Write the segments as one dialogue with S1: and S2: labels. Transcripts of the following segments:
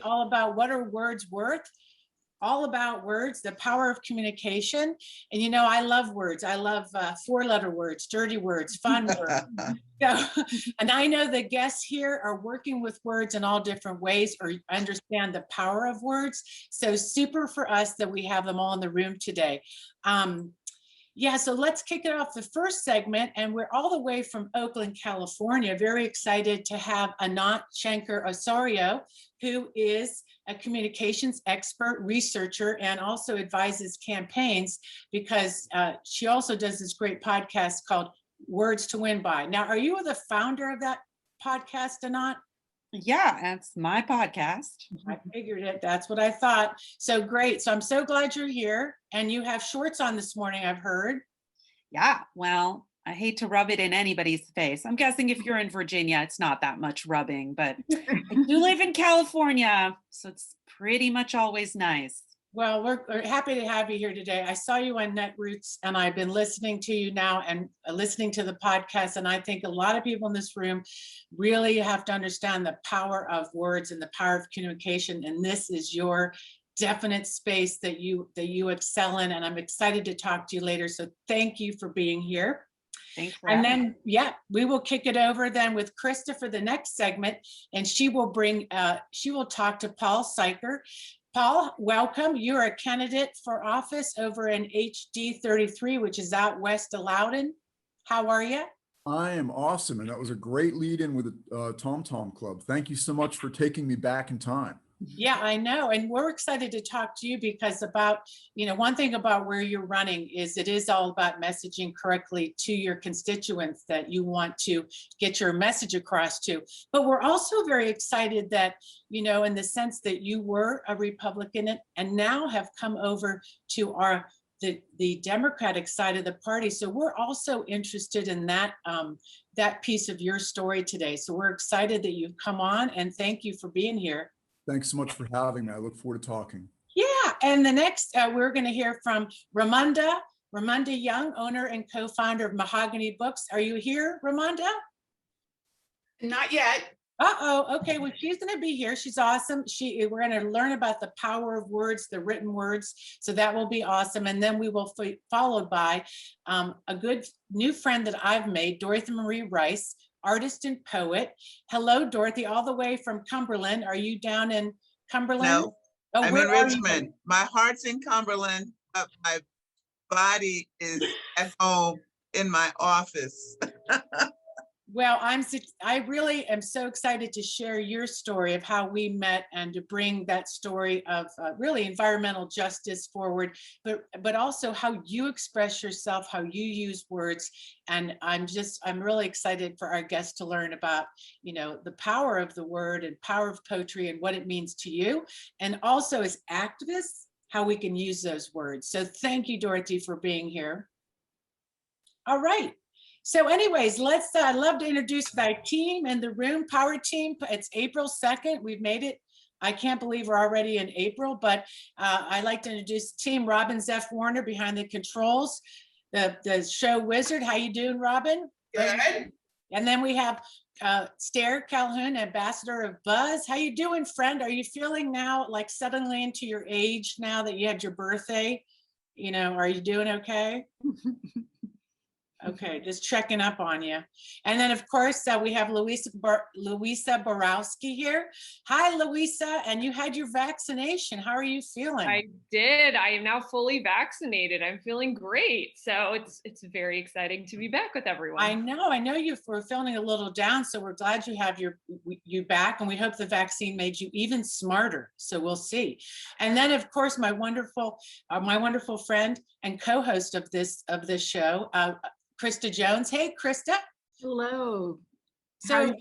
S1: all about what are words worth, all about words, the power of communication. And you know, I love words. I love 4-letter words, dirty words, fun words. So, and I know the guests here are working with words in all different ways or understand the power of words. So super for us that we have them all in the room today. Yeah, so let's kick it off the first segment, and we're all the way from Oakland, California. Very excited to have Anat Shenker-Osorio, who is a communications expert, researcher, and also advises campaigns because she also does this great podcast called Words to Win By. Now, are you the founder of that podcast, Anat?
S2: Yeah, that's my podcast.
S1: I figured it. That's what I thought. So great. So I'm so glad you're here. And you have shorts on this morning, I've heard.
S2: Yeah, well, I hate to rub it in anybody's face. I'm guessing if you're in Virginia, it's not that much rubbing, but I do live in California, so it's pretty much always nice.
S1: Well, we're happy to have you here today. I saw you on Netroots, and I've been listening to you now and listening to the podcast. And I think a lot of people in this room really have to understand the power of words and the power of communication. And this is your definite space that you excel in. And I'm excited to talk to you later. So thank you for being here.
S2: Thanks.
S1: And then, yeah, we will kick it over then with Krista for the next segment. And she will talk to Paul Seiker. Paul, welcome. You're a candidate for office over in HD 33, which is out west of Loudoun. How are you?
S3: I am awesome. And that was a great lead in with the Tom Tom Club. Thank you so much for taking me back in time.
S1: Yeah, I know. And we're excited to talk to you because one thing about where you're running is it is all about messaging correctly to your constituents that you want to get your message across to. But we're also very excited that, in the sense that you were a Republican and now have come over to the Democratic side of the party. So we're also interested in that piece of your story today. So we're excited that you've come on, and thank you for being here.
S3: Thanks so much for having me. I look forward to talking.
S1: Yeah, and the next, we're going to hear from Ramunda Young, owner and co-founder of Mahogany Books. Are you here, Ramunda?
S4: Not yet.
S1: Uh-oh, okay, well, she's going to be here. She's awesome. We're going to learn about the power of words, the written words, so that will be awesome. And then we will followed by a good new friend that I've made, Dorothy Marie Rice, artist and poet. Hello, Dorothy, all the way from Cumberland. Are you down in Cumberland?
S4: No, I'm in Richmond. My heart's in Cumberland, but my body is at home in my office.
S1: Well, I really am so excited to share your story of how we met and to bring that story of really environmental justice forward, but also how you express yourself, how you use words. And I'm really excited for our guests to learn about, the power of the word and power of poetry and what it means to you. And also as activists, how we can use those words. So thank you, Dorothy, for being here. All right. So anyways, I'd love to introduce my team in the room, Power Team. It's April 2nd. We've made it. I can't believe we're already in April, but I'd like to introduce the team. Robin Zeff Warner behind the controls, the show wizard. How you doing, Robin?
S4: Good.
S1: And then we have Stair Calhoun, ambassador of Buzz. How you doing, friend? Are you feeling now like settling into your age now that you had your birthday? Are you doing okay? Okay, just checking up on you. And then, of course, we have Louisa Borowski here. Hi, Louisa, and you had your vaccination. How are you feeling?
S5: I did. I am now fully vaccinated. I'm feeling great. So it's very exciting to be back with everyone.
S1: I know you were feeling a little down, so we're glad you have you back, and we hope the vaccine made you even smarter. So we'll see. And then, of course, my wonderful friend and co-host of this show, Krista Jones. Hey, Krista.
S6: Hello.
S1: So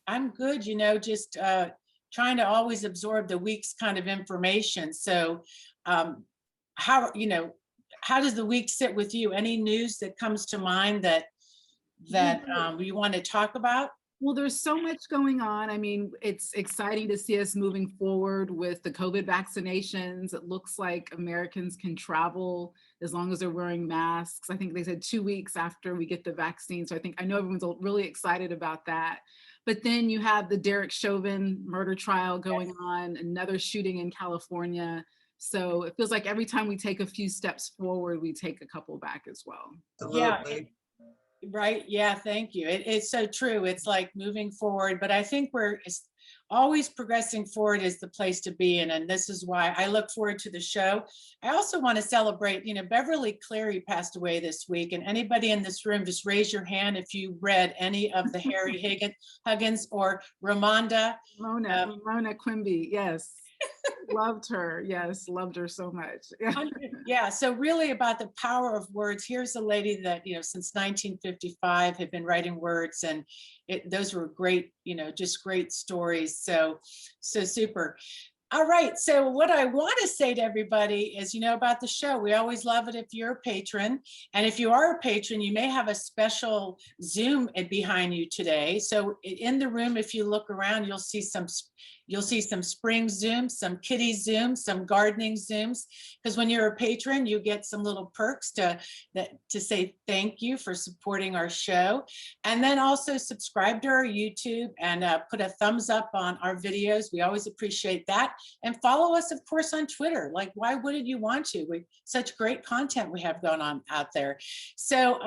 S1: I'm good, just trying to always absorb the week's kind of information. So how does the week sit with you? Any news that comes to mind that you want to talk about?
S6: Well, there's so much going on. I mean, it's exciting to see us moving forward with the COVID vaccinations. It looks like Americans can travel as long as they're wearing masks. I think they said 2 weeks after we get the vaccine. So I know everyone's really excited about that. But then you have the Derek Chauvin murder trial going on, another shooting in California. So it feels like every time we take a few steps forward, we take a couple back as well.
S1: Yeah.
S4: Absolutely.
S1: Right. Yeah. Thank you. It's so true. It's like moving forward, but I think it's always progressing forward is the place to be in. And this is why I look forward to the show. I also want to celebrate, Beverly Cleary passed away this week, and anybody in this room, just raise your hand if you read any of the Harry Huggins or Ramonda.
S6: Ramona Quimby. Yes. Loved her. Yes. Loved her so much.
S1: Yeah. So really about the power of words. Here's a lady that, since 1955 had been writing words, and those were great, just great stories. So super. All right. So what I want to say to everybody is, about the show, we always love it if you're a patron. And if you are a patron, you may have a special Zoom behind you today. So in the room, if you look around, you'll see some spring Zooms, some kitty Zooms, some gardening Zooms. Because when you're a patron, you get some little perks to say thank you for supporting our show. And then also subscribe to our YouTube and put a thumbs up on our videos. We always appreciate that. And follow us, of course, on Twitter. Like, why wouldn't you want to? Such great content we have going on out there. So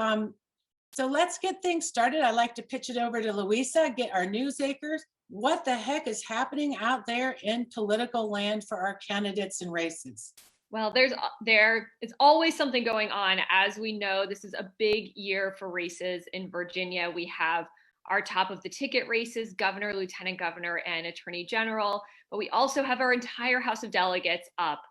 S1: let's get things started. I'd like to pitch it over to Louisa, get our news acres. What the heck is happening out there in political land for our candidates and races?
S5: Well, there is always something going on. As we know, this is a big year for races in Virginia. We have our top of the ticket races, governor, lieutenant governor, and attorney general. But we also have our entire House of Delegates up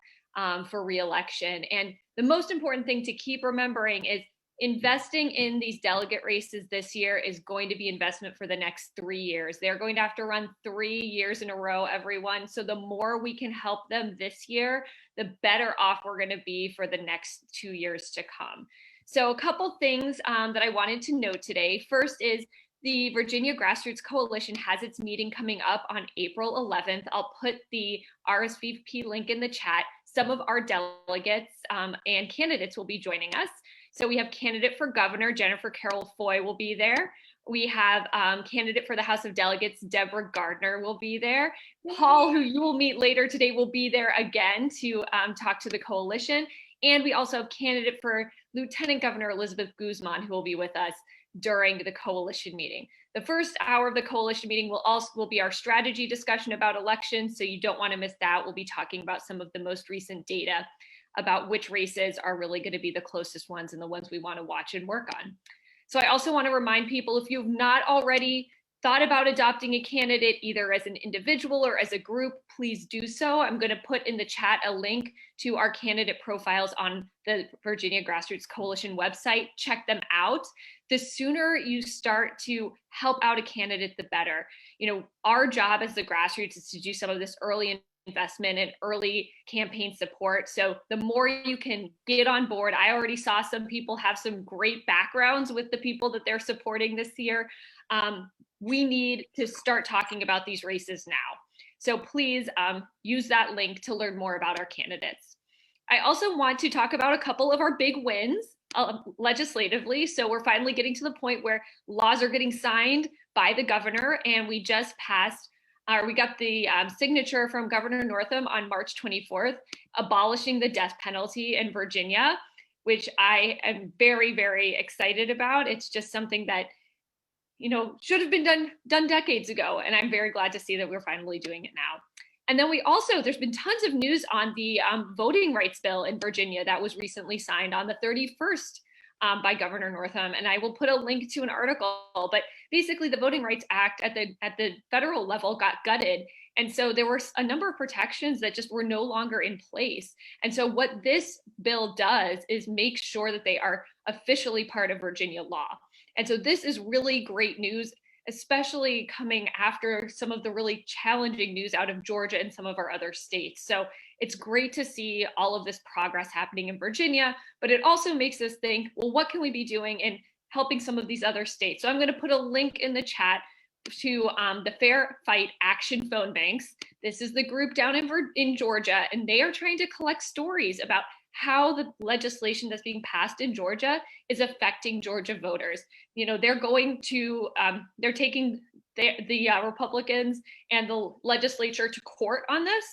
S5: for re-election. And the most important thing to keep remembering is investing in these delegate races this year is going to be investment for the next 3 years. They're going to have to run 3 years in a row, everyone. So the more we can help them this year, the better off we're going to be for the next 2 years to come. So a couple things that I wanted to note today. First is the Virginia Grassroots Coalition has its meeting coming up on April 11th. I'll put the RSVP link in the chat. Some of our delegates and candidates will be joining us. So we have candidate for governor, Jennifer Carroll Foy will be there. We have candidate for the House of Delegates, Deborah Gardner will be there. Paul, who you will meet later today, will be there again to talk to the coalition. And we also have candidate for Lieutenant Governor Elizabeth Guzman, who will be with us during the coalition meeting. The first hour of the coalition meeting will be our strategy discussion about elections, so you don't want to miss that. We'll be talking about some of the most recent data about which races are really going to be the closest ones and the ones we want to watch and work on. So I also want to remind people, if you've not already thought about adopting a candidate, either as an individual or as a group, please do so. I'm going to put in the chat a link to our candidate profiles on the Virginia Grassroots Coalition website. Check them out. The sooner you start to help out a candidate, the better. Our job as the grassroots is to do some of this early investment and early campaign support. So the more you can get on board, I already saw some people have some great backgrounds with the people that they're supporting this year. We need to start talking about these races now. So please use that link to learn more about our candidates. I also want to talk about a couple of our big wins legislatively. So we're finally getting to the point where laws are getting signed by the governor, and we just passed we got the signature from Governor Northam on March 24th, abolishing the death penalty in Virginia, which I am very, very excited about. It's just something that, should have been done decades ago. And I'm very glad to see that we're finally doing it now. And then there's been tons of news on the voting rights bill in Virginia that was recently signed on the 31st by Governor Northam, and I will put a link to an article. But basically, the Voting Rights Act at the federal level got gutted, and so there were a number of protections that just were no longer in place. And so what this bill does is make sure that they are officially part of Virginia law. And so this is really great news, especially coming after some of the really challenging news out of Georgia and some of our other states. So it's great to see all of this progress happening in Virginia, but it also makes us think, well, what can we be doing in helping some of these other states? So I'm going to put a link in the chat to the Fair Fight Action Phone Banks. This is the group down in Georgia, and they are trying to collect stories about how the legislation that's being passed in Georgia is affecting Georgia voters. You know, they're going to, they're taking the Republicans and the legislature to court on this.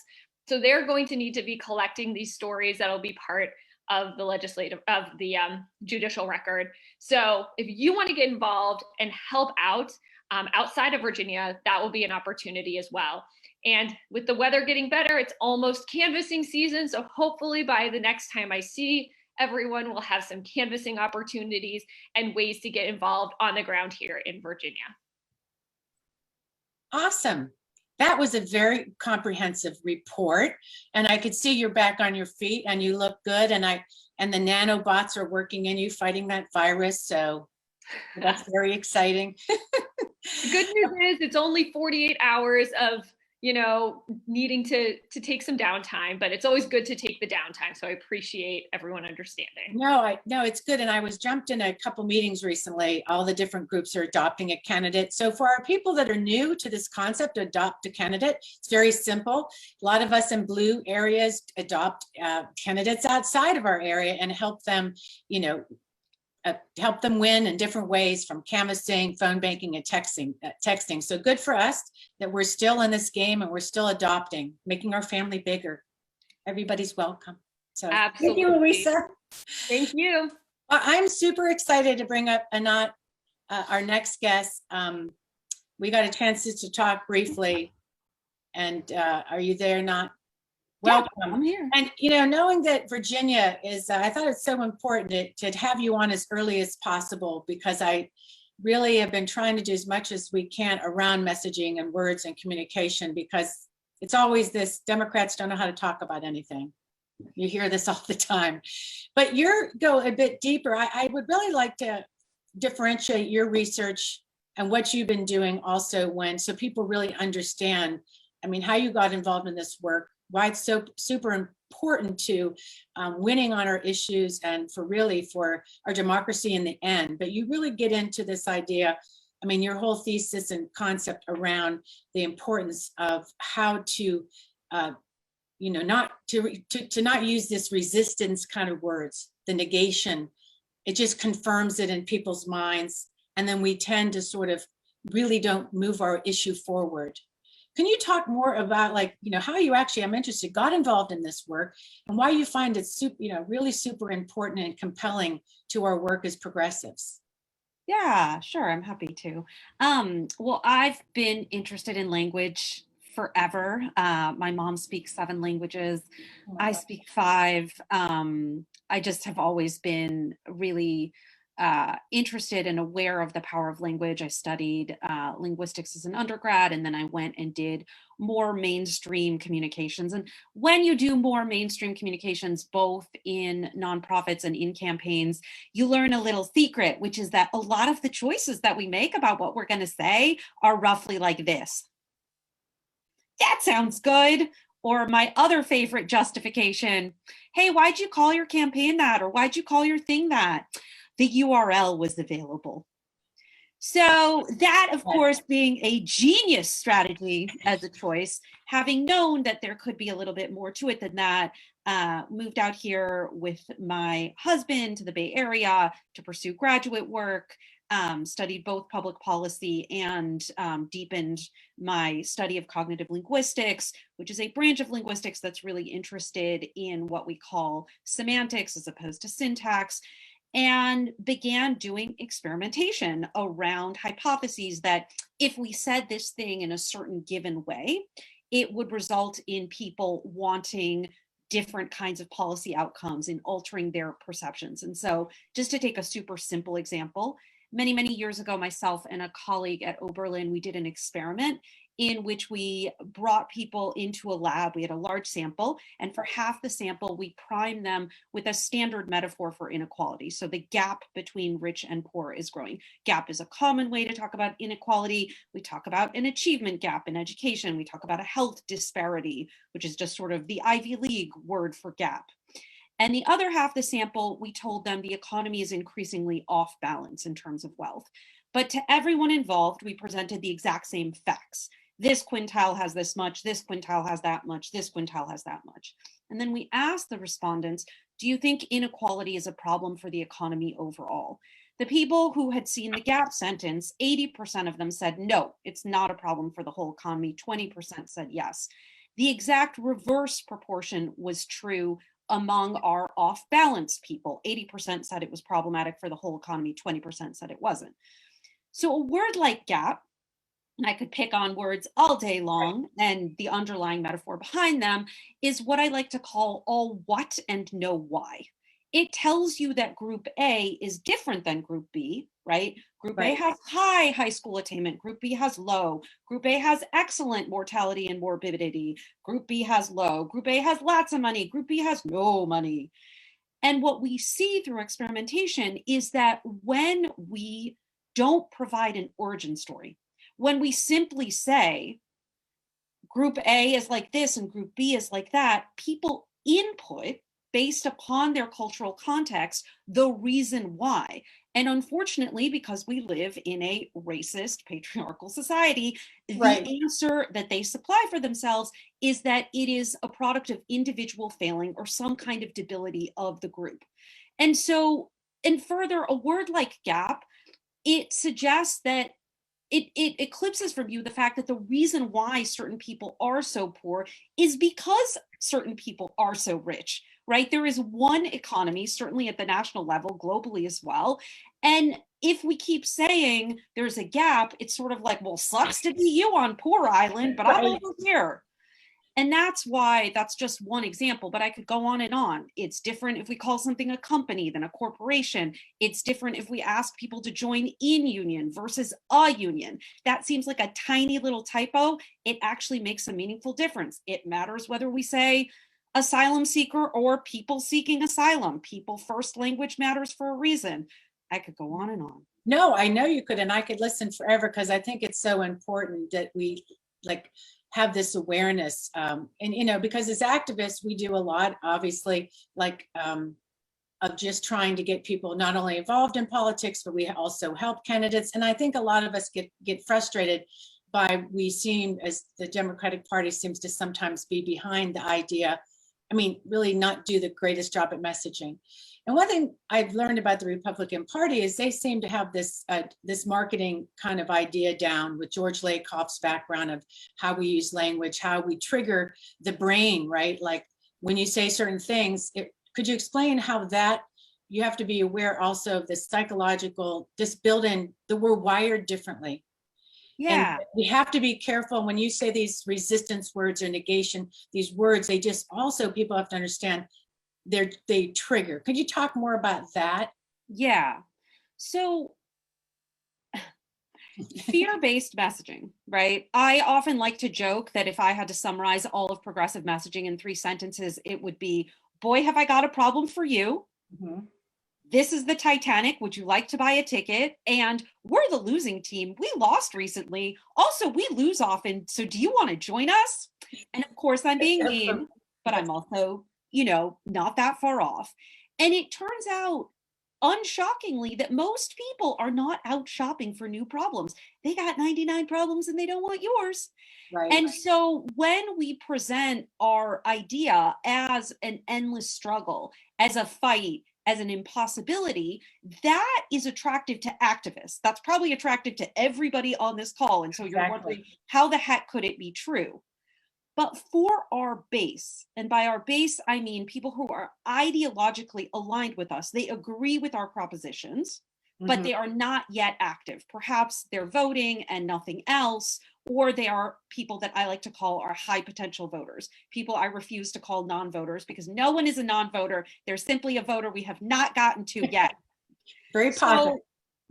S5: So they're going to need to be collecting these stories that'll be part of the judicial record. So if you want to get involved and help out outside of Virginia, that will be an opportunity as well. And with the weather getting better, it's almost canvassing season. So hopefully by the next time I see everyone, we'll have some canvassing opportunities and ways to get involved on the ground here in Virginia.
S1: Awesome. That was a very comprehensive report, and I could see you're back on your feet and you look good, and the nanobots are working in you fighting that virus. So that's very exciting.
S5: The good news is it's only 48 hours of, you know, needing to take some downtime, but it's always good to take the downtime. So I appreciate everyone understanding.
S1: No, it's good. And I was jumped in a couple meetings recently. All the different groups are adopting a candidate. So for our people that are new to this concept, adopt a candidate, it's very simple. A lot of us in blue areas adopt candidates outside of our area and help them, you know, help them win in different ways, from canvassing, phone banking, and texting. So good for us that we're still in this game and we're still adopting, making our family bigger. Everybody's welcome. So
S5: Absolutely.
S1: Thank you, Louisa.
S5: Thank you.
S1: I'm super excited to bring up Anat, our next guest. We got a chance to talk briefly. And are you there, Anat? Welcome.
S2: Yeah, I'm here.
S1: And, you know, knowing that Virginia is, I thought it's so important to have you on as early as possible, because I really have been trying to do as much as we can around messaging and words and communication, because it's always this, Democrats don't know how to talk about anything. You hear this all the time, but you're go a bit deeper. I would really like to differentiate your research and what you've been doing also, so people really understand, I mean, how you got involved in this work, why it's so super important to winning on our issues and for our democracy in the end. But you really get into this idea, I mean, your whole thesis and concept around the importance of how to, you know, not use this resistance kind of words, the negation. It just confirms it in people's minds. And then we tend to sort of really don't move our issue forward. Can you talk more about, like, you know, how you actually, I'm interested, got involved in this work and why you find it really super important and compelling to our work as progressives?
S2: Yeah, sure. I'm happy to. Well, I've been interested in language forever. My mom speaks 7 languages. I speak 5. I just have always been really interested and aware of the power of language. I studied linguistics as an undergrad, and then I went and did more mainstream communications. And when you do more mainstream communications, both in nonprofits and in campaigns, you learn a little secret, which is that a lot of the choices that we make about what we're going to say are roughly like this. That sounds good. Or my other favorite justification, hey, why'd you call your campaign that? Or why'd you call your thing that? The URL was available. So that, of course, being a genius strategy as a choice, having known that there could be a little bit more to it than that, moved out here with my husband to the Bay Area to pursue graduate work, studied both public policy and deepened my study of cognitive linguistics, which is a branch of linguistics that's really interested in what we call semantics as opposed to syntax, and began doing experimentation around hypotheses that if we said this thing in a certain given way, it would result in people wanting different kinds of policy outcomes in altering their perceptions. And so just to take a super simple example, many, many years ago, myself and a colleague at Oberlin, we did an experiment in which we brought people into a lab. We had a large sample, and for half the sample, we primed them with a standard metaphor for inequality. So the gap between rich and poor is growing. Gap is a common way to talk about inequality. We talk about an achievement gap in education. We talk about a health disparity, which is just sort of the Ivy League word for gap. And the other half of the sample, we told them the economy is increasingly off balance in terms of wealth. But to everyone involved, we presented the exact same facts. This quintile has this much, this quintile has that much, this quintile has that much. And then we asked the respondents Do you think inequality is a problem for the economy overall? The people who had seen the gap sentence, 80% of them said, no, it's not a problem for the whole economy. 20% said yes. The exact reverse proportion was true among our off balance people. 80% said it was problematic for the whole economy. 20% said it wasn't. So a word like gap, and I could pick on words all day long, and the underlying metaphor behind them is what I like to call all what and no why. It tells you that group A is different than group B, right? Group A has high school attainment, group B has low, group A has excellent mortality and morbidity, group B has low, group A has lots of money, group B has no money. And what we see through experimentation is that when we don't provide an origin story, when we simply say group A is like this and group B is like that, people input based upon their cultural context the reason why. And unfortunately, because we live in a racist, patriarchal society, the answer that they supply for themselves is that it is a product of individual failing or some kind of debility of the group. And so, and further, a word like gap, it suggests that it eclipses from you the fact that the reason why certain people are so poor is because certain people are so rich, right? There is one economy, certainly at the national level, globally as well. And if we keep saying there's a gap, it's sort of like, well, sucks to be you on Poor Island, but I'm over here. And that's why, that's just one example, but I could go on and on. It's different if we call something a company than a corporation. It's different if we ask people to join in union versus a union. That seems like a tiny little typo. It actually makes a meaningful difference. It matters whether we say asylum seeker or people seeking asylum. People first language matters for a reason. I could go on and on.
S1: No, I know you could, and I could listen forever because I think it's so important that we have this awareness. And, because as activists, we do a lot, obviously, of just trying to get people not only involved in politics, but we also help candidates. And I think a lot of us get frustrated by, we seem, as the Democratic Party seems to sometimes be behind the idea, really not do the greatest job at messaging. And one thing I've learned about the Republican Party is they seem to have this marketing kind of idea down, with George Lakoff's background of how we use language, how we trigger the brain, right? Like when you say certain things, could you explain how that, you have to be aware also of the psychological, just built in, that we're wired differently.
S2: Yeah.
S1: And we have to be careful when you say these resistance words or negation, these words, they just also, people have to understand they trigger. Could you talk more about that?
S2: Yeah. So fear-based messaging, right? I often like to joke that if I had to summarize all of progressive messaging in 3 sentences, it would be, boy, have I got a problem for you.
S1: Mm-hmm.
S2: This is the Titanic. Would you like to buy a ticket? And we're the losing team. We lost recently. Also, we lose often. So do you want to join us? And of course, I'm being mean, but I'm also, not that far off. And it turns out, unshockingly, that most people are not out shopping for new problems. They got 99 problems and they don't want yours.
S1: Right.
S2: And so when we present our idea as an endless struggle, as a fight, as an impossibility, that is attractive to activists. That's probably attractive to everybody on this call. And so you're wondering, how the heck could it be true? But for our base, and by our base, I mean people who are ideologically aligned with us, they agree with our propositions, but they are not yet active. Perhaps they're voting and nothing else, or they are people that I like to call our high potential voters, people I refuse to call non-voters, because no one is a non-voter. They're simply a voter we have not gotten to yet.
S1: Very positive.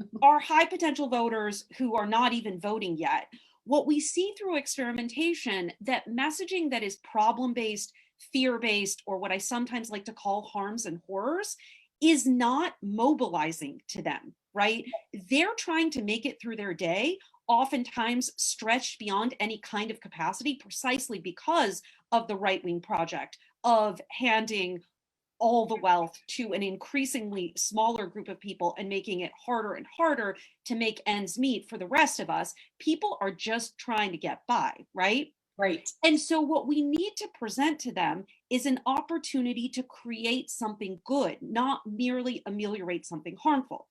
S2: So our high potential voters who are not even voting yet, what we see through experimentation, that messaging that is problem-based, fear-based, or what I sometimes like to call harms and horrors, is not mobilizing to them, right? They're trying to make it through their day, oftentimes stretched beyond any kind of capacity, precisely because of the right-wing project of handing all the wealth to an increasingly smaller group of people and making it harder and harder to make ends meet for the rest of us. People are just trying to get by, right?
S1: Right.
S2: And so what we need to present to them is an opportunity to create something good, not merely ameliorate something harmful.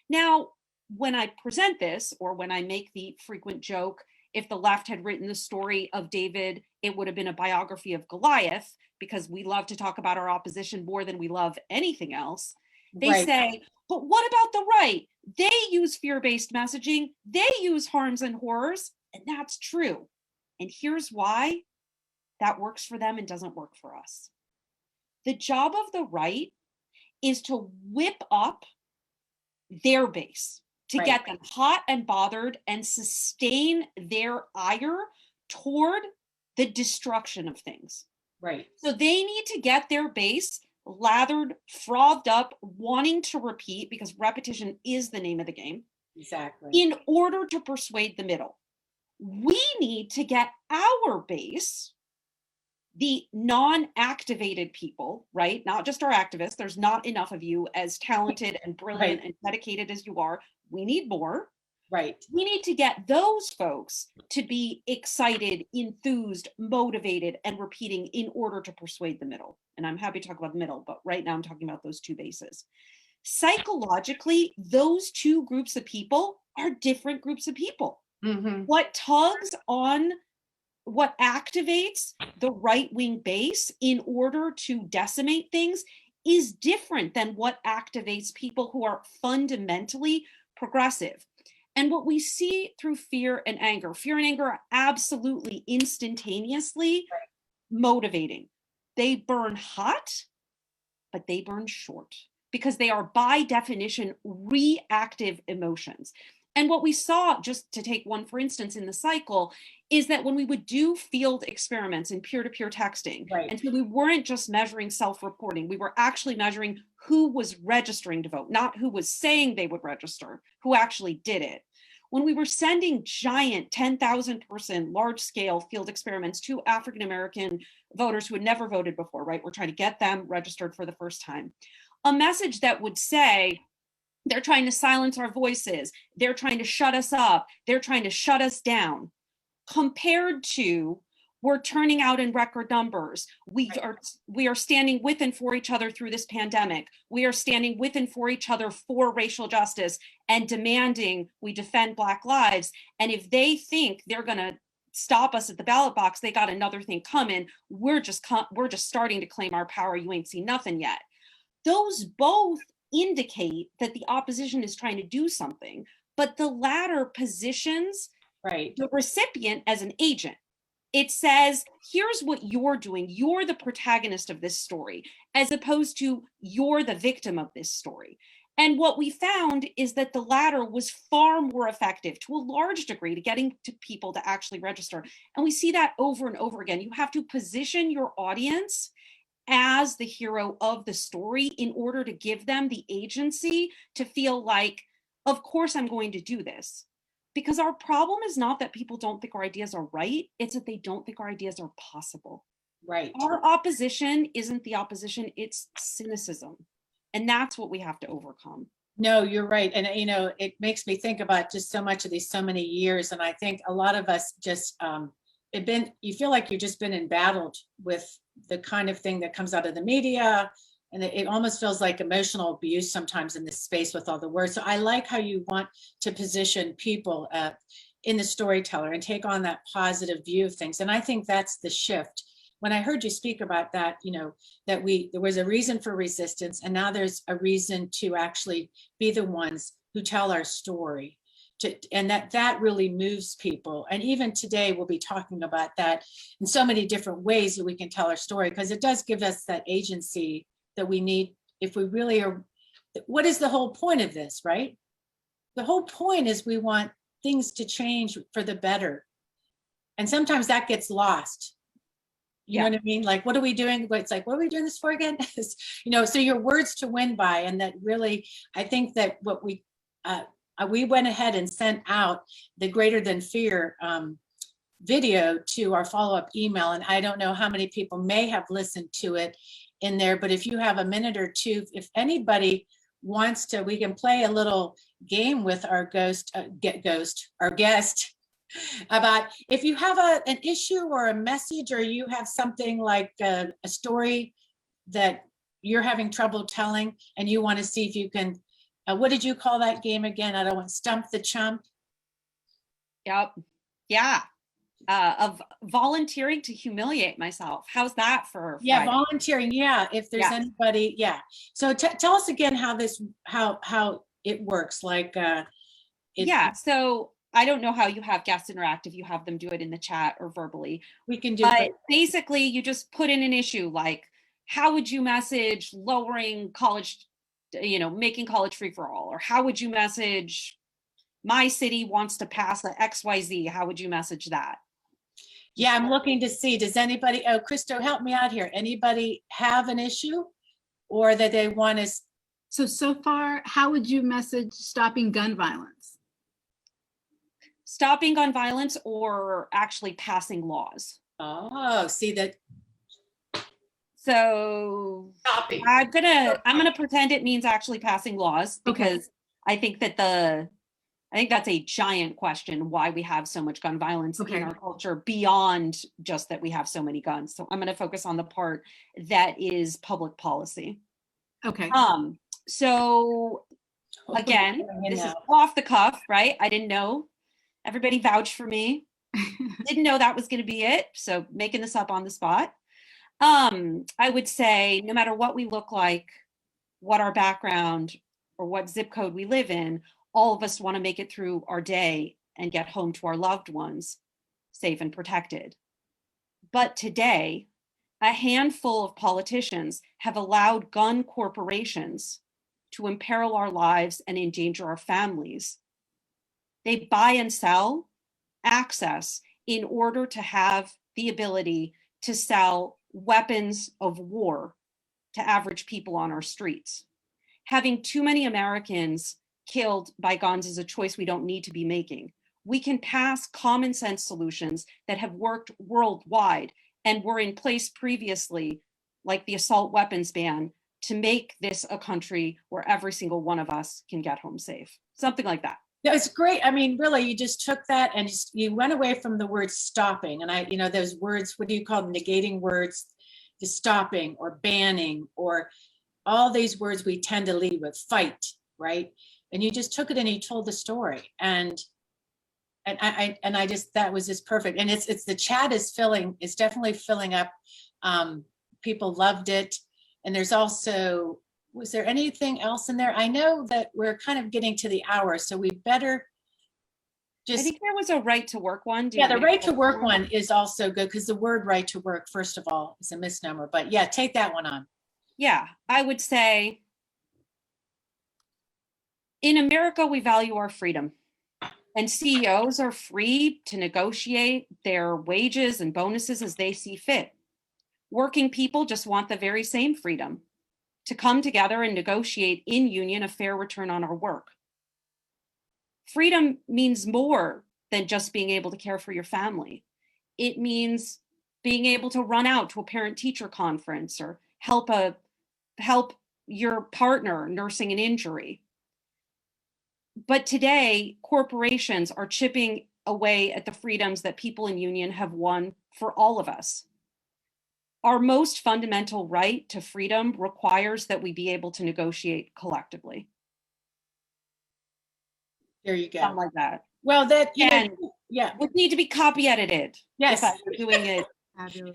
S2: Now, when I present this, or when I make the frequent joke, if the left had written the story of David, it would have been a biography of Goliath, because we love to talk about our opposition more than we love anything else. They
S1: Right.
S2: say, but what about the right? They use fear-based messaging. They use harms and horrors. And that's true. And here's why that works for them and doesn't work for us. The job of the right is to whip up their base, to
S1: Right.
S2: get them hot and bothered and sustain their ire toward the destruction of things.
S1: Right.
S2: So they need to get their base lathered, frothed up, wanting to repeat, because repetition is the name of the game,
S1: Exactly.
S2: in order to persuade the middle. We need to get our base, the non-activated people, right? Not just our activists. There's not enough of you as talented and brilliant
S1: Right.
S2: and dedicated as you are. We need more.
S1: Right.
S2: We need to get those folks to be excited, enthused, motivated, and repeating in order to persuade the middle. And I'm happy to talk about the middle, but right now I'm talking about those two bases. Psychologically, those two groups of people are different groups of people.
S1: Mm-hmm.
S2: What tugs on, what activates the right-wing base in order to decimate things is different than what activates people who are fundamentally progressive. And what we see through fear and anger are absolutely instantaneously motivating. They burn hot, but they burn short, because they are by definition reactive emotions. And what we saw, just to take one for instance in the cycle, is that when we would do field experiments in peer-to-peer texting,
S1: Right.
S2: and so we weren't just measuring self-reporting, we were actually measuring who was registering to vote, not who was saying they would register, who actually did it. When we were sending giant 10,000 person large-scale field experiments to African-American voters who had never voted before, right? We're trying to get them registered for the first time. A message that would say, they're trying to silence our voices, they're trying to shut us up, they're trying to shut us down, compared to, we're turning out in record numbers. We are standing with and for each other through this pandemic. We are standing with and for each other for racial justice and demanding we defend Black lives. And if they think they're going to stop us at the ballot box, they got another thing coming. We're just starting to claim our power. You ain't seen nothing yet. Those both indicate that the opposition is trying to do something, but the latter positions the recipient as an agent. It says, here's what you're doing. You're the protagonist of this story, as opposed to you're the victim of this story. And what we found is that the latter was far more effective to a large degree to getting to people to actually register. And we see that over and over again. You have to position your audience as the hero of the story in order to give them the agency to feel like, of course I'm going to do this. Because our problem is not that people don't think our ideas are right, it's that they don't think our ideas are possible.
S1: Right.
S2: Our opposition isn't the opposition, it's cynicism. And that's what we have to overcome.
S1: No, you're right. And, you know, it makes me think about just so much of these, so many years. And I think a lot of us just, you feel like you've just been embattled with the kind of thing that comes out of the media. And it almost feels like emotional abuse sometimes in this space with all the words. So I like how you want to position people in the storyteller and take on that positive view of things. And I think that's the shift. When I heard you speak about that, you know, that there was a reason for resistance, and now there's a reason to actually be the ones who tell our story. And that really moves people. And even today, we'll be talking about that in so many different ways that we can tell our story, because it does give us that agency that we need if we really are. What is the whole point of this, right? The whole point is we want things to change for the better. And sometimes that gets lost. You know what I mean? Like, what are we doing? It's like, what are we doing this for again? You know, so your words to win by. And that really, I think that what we went ahead and sent out the Greater Than Fear video to our follow-up email. And I don't know how many people may have listened to it in there, but if you have a minute or two, if anybody wants to, we can play a little game with our guest, about if you have an issue or a message, or you have something like a story that you're having trouble telling and you want to see if you can, what did you call that game again? I don't want stump the chump.
S2: Yep. Yeah. Of volunteering to humiliate myself. How's that for
S1: Yeah,
S2: Friday?
S1: volunteering. Yeah, if there's
S2: Yeah.
S1: anybody. Yeah. So tell us again how it works. Like
S2: Yeah. So I don't know how you have guests interact, if you have them do it in the chat or verbally.
S1: we can do.
S2: But basically, you just put in an issue like, how would you message lowering college, making college free for all? Or how would you message my city wants to pass a XYZ? How would you message that?
S1: Yeah, I'm looking to see, does anybody, oh, Christo, help me out here. Anybody have an issue or that they want to?
S6: So far, how would you message stopping gun violence?
S2: Stopping gun violence or actually passing laws?
S1: Oh, see that.
S2: So
S1: Stopping.
S2: I'm gonna pretend it means actually passing laws, because I think that's a giant question, why we have so much gun violence in our culture beyond just that we have so many guns. So I'm going to focus on the part that is public policy.
S6: Okay.
S2: So again, this is off the cuff, right? I didn't know. Everybody vouched for me. Didn't know that was going to be it. So making this up on the spot. I would say no matter what we look like, what our background or what zip code we live in, all of us want to make it through our day and get home to our loved ones safe and protected. But today, a handful of politicians have allowed gun corporations to imperil our lives and endanger our families. They buy and sell access in order to have the ability to sell weapons of war to average people on our streets. Having too many Americans killed by guns is a choice we don't need to be making. We can pass common sense solutions that have worked worldwide and were in place previously, like the assault weapons ban, to make this a country where every single one of us can get home safe. Something like that.
S1: Yeah, it's great. I mean, really, you just took that and you went away from the word stopping. And those words, what do you call them? Negating words, the stopping or banning, or all these words we tend to lead with, fight, right? And you just took it and you told the story. And I just, that was just perfect. And it's the chat is definitely filling up. People loved it. And there's also, was there anything else in there? I know that we're kind of getting to the hour, so we better just.
S2: I think there was a right to work one.
S1: Yeah, the right to work one is also good, because the word right to work, first of all, is a misnomer. But yeah, take that one on.
S2: Yeah, I would say in America, we value our freedom, and CEOs are free to negotiate their wages and bonuses as they see fit. Working people just want the very same freedom to come together and negotiate in union a fair return on our work. Freedom means more than just being able to care for your family. It means being able to run out to a parent-teacher conference or help your partner nursing an injury. But today, corporations are chipping away at the freedoms that people in union have won for all of us. Our most fundamental right to freedom requires that we be able to negotiate collectively.
S1: There you go.
S2: Something like that.
S1: Well,
S2: yeah, would need to be copy edited.
S1: Yes,
S2: if I were doing it.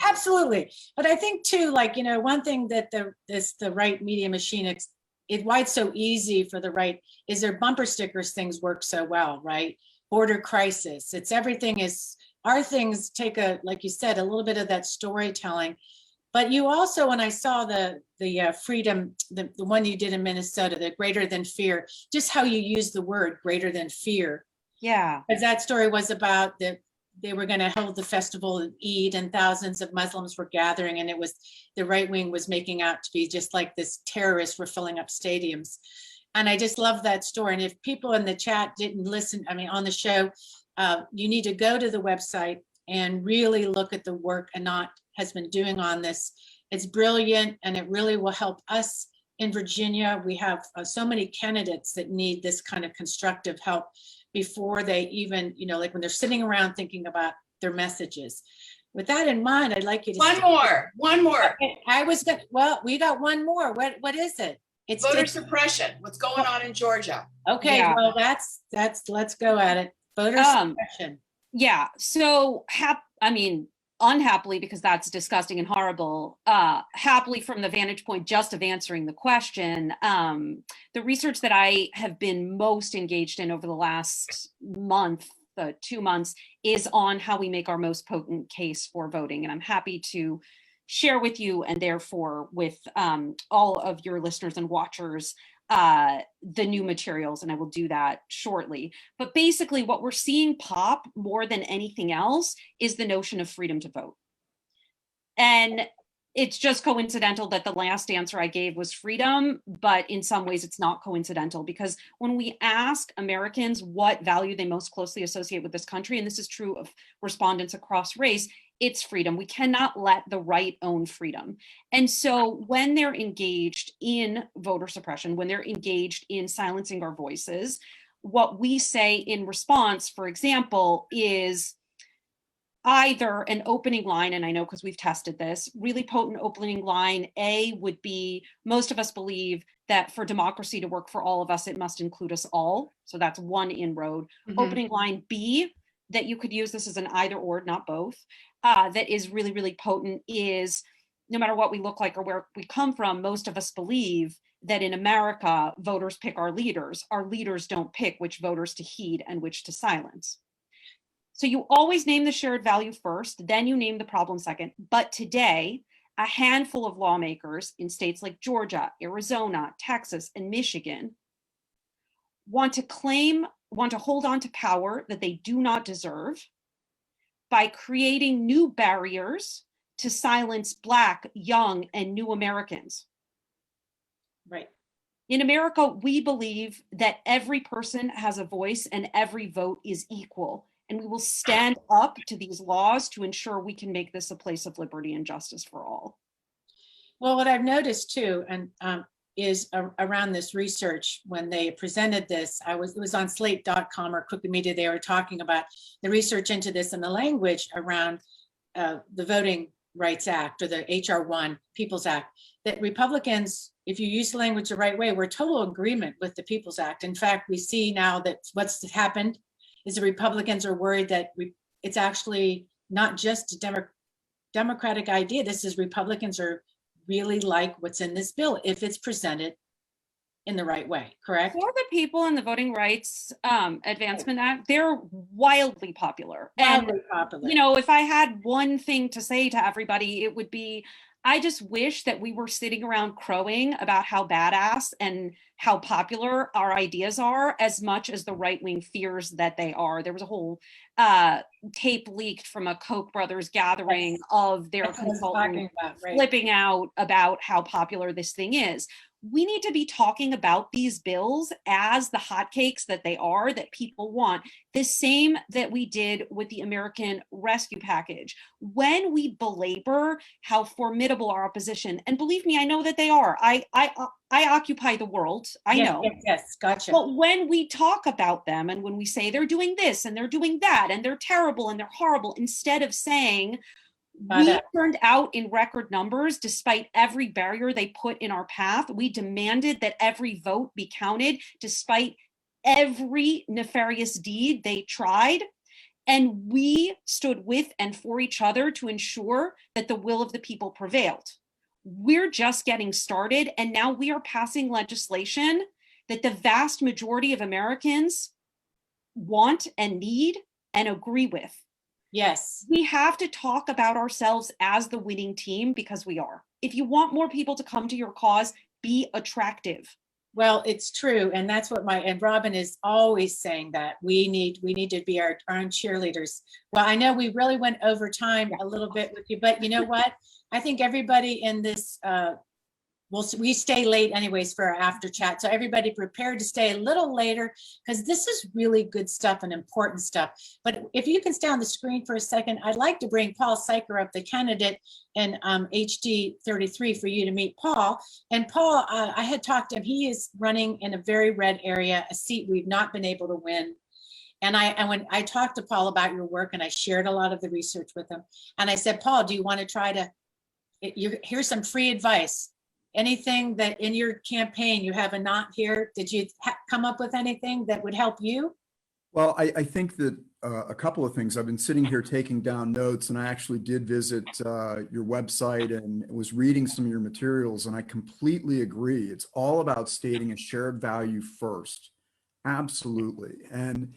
S1: Absolutely. But I think too, one thing that the right media machine, why it's so easy for the right is their bumper stickers things work so well, right? Border crisis. It's everything is, our things take like you said, a little bit of that storytelling. But you also, when I saw the freedom, the one you did in Minnesota, the greater than fear, just how you use the word greater than fear.
S2: Yeah.
S1: Because that story was about they were going to hold the festival of Eid and thousands of Muslims were gathering, and it was the right wing was making out to be just like this terrorists were filling up stadiums. And I just love that story. And if people in the chat didn't listen, on the show, you need to go to the website and really look at the work Anat has been doing on this. It's brilliant, and it really will help us in Virginia. We have so many candidates that need this kind of constructive help before they even, like when they're sitting around thinking about their messages. With that in mind, I'd like you to
S7: One more.
S1: I was good. Well, we got one more. What is it? It's
S7: Voter suppression. What's going on in Georgia?
S1: Okay.
S2: Yeah.
S1: Well, that's let's go at it. Voter suppression.
S2: Yeah. So unhappily, because that's disgusting and horrible, happily from the vantage point just of answering the question, the research that I have been most engaged in over the last month, 2 months, is on how we make our most potent case for voting. And I'm happy to share with you, and therefore with all of your listeners and watchers, the new materials, and I will do that shortly. But basically what we're seeing pop more than anything else is the notion of freedom to vote. And it's just coincidental that the last answer I gave was freedom, but in some ways it's not coincidental, because when we ask Americans what value they most closely associate with this country, and this is true of respondents across race, it's freedom. We cannot let the right own freedom. And so when they're engaged in voter suppression, when they're engaged in silencing our voices, what we say in response, for example, is either an opening line, and I know because we've tested this, really potent opening line A would be, most of us believe that for democracy to work for all of us, it must include us all. So that's one inroad.
S1: Mm-hmm.
S2: Opening line B that you could use, this is an either or, not both, that is really, really potent is, no matter what we look like or where we come from, most of us believe that in America, voters pick our leaders. Our leaders don't pick which voters to heed and which to silence. So you always name the shared value first, then you name the problem second. But today, a handful of lawmakers in states like Georgia, Arizona, Texas, and Michigan want to hold on to power that they do not deserve by creating new barriers to silence Black, young, and new Americans.
S1: Right.
S2: In America, we believe that every person has a voice and every vote is equal. And we will stand up to these laws to ensure we can make this a place of liberty and justice for all.
S1: Well, what I've noticed too, and is around this research, when they presented this, it was on slate.com or Crooked Media, they were talking about the research into this and the language around the Voting Rights Act, or the HR1 People's Act, that Republicans, if you use the language the right way, we're total agreement with the People's Act. In fact, we see now that what's happened is the Republicans are worried that it's actually not just a democratic idea. This is, Republicans are really like what's in this bill if it's presented in the right way, correct?
S2: For the people in the Voting Rights Advancement Act, they're wildly popular.
S1: Wildly popular.
S2: You know, if I had one thing to say to everybody, it would be, I just wish that we were sitting around crowing about how badass and how popular our ideas are, as much as the right wing fears that they are. There was a whole tape leaked from a Koch brothers gathering of their consultant flipping out about how popular this thing is. We need to be talking about these bills as the hotcakes that they are, that people want. The same that we did with the American Rescue Package. When we belabor how formidable our opposition, and believe me, I know that they are. I occupy the world. I know.
S1: Yes, gotcha.
S2: But when we talk about them and when we say they're doing this and they're doing that and they're terrible and they're horrible, instead of saying, we turned out in record numbers despite every barrier they put in our path. We demanded that every vote be counted despite every nefarious deed they tried. And we stood with and for each other to ensure that the will of the people prevailed. We're just getting started. And now we are passing legislation that the vast majority of Americans want and need and agree with.
S1: Yes.
S2: We have to talk about ourselves as the winning team, because we are. If you want more people to come to your cause, be attractive.
S1: Well, it's true. And that's what and Robin is always saying, that we need to be our own cheerleaders. Well, I know we really went over time a little bit with you, but you know what? I think everybody in this, we stay late anyways for our after chat. So everybody prepared to stay a little later, because this is really good stuff and important stuff. But if you can stay on the screen for a second, I'd like to bring Paul Seiker up, the candidate in HD 33, for you to meet Paul. And Paul, I had talked to him. He is running in a very red area, a seat we've not been able to win. And when I talked to Paul about your work and I shared a lot of the research with him, and I said, Paul, do you want to try to, here's some free advice. Anything that in your campaign you have a not here, did you come up with anything that would help you?
S3: Well, I think that a couple of things. I've been sitting here taking down notes, and I actually did visit your website and was reading some of your materials, and I completely agree. It's all about stating a shared value first. Absolutely. And,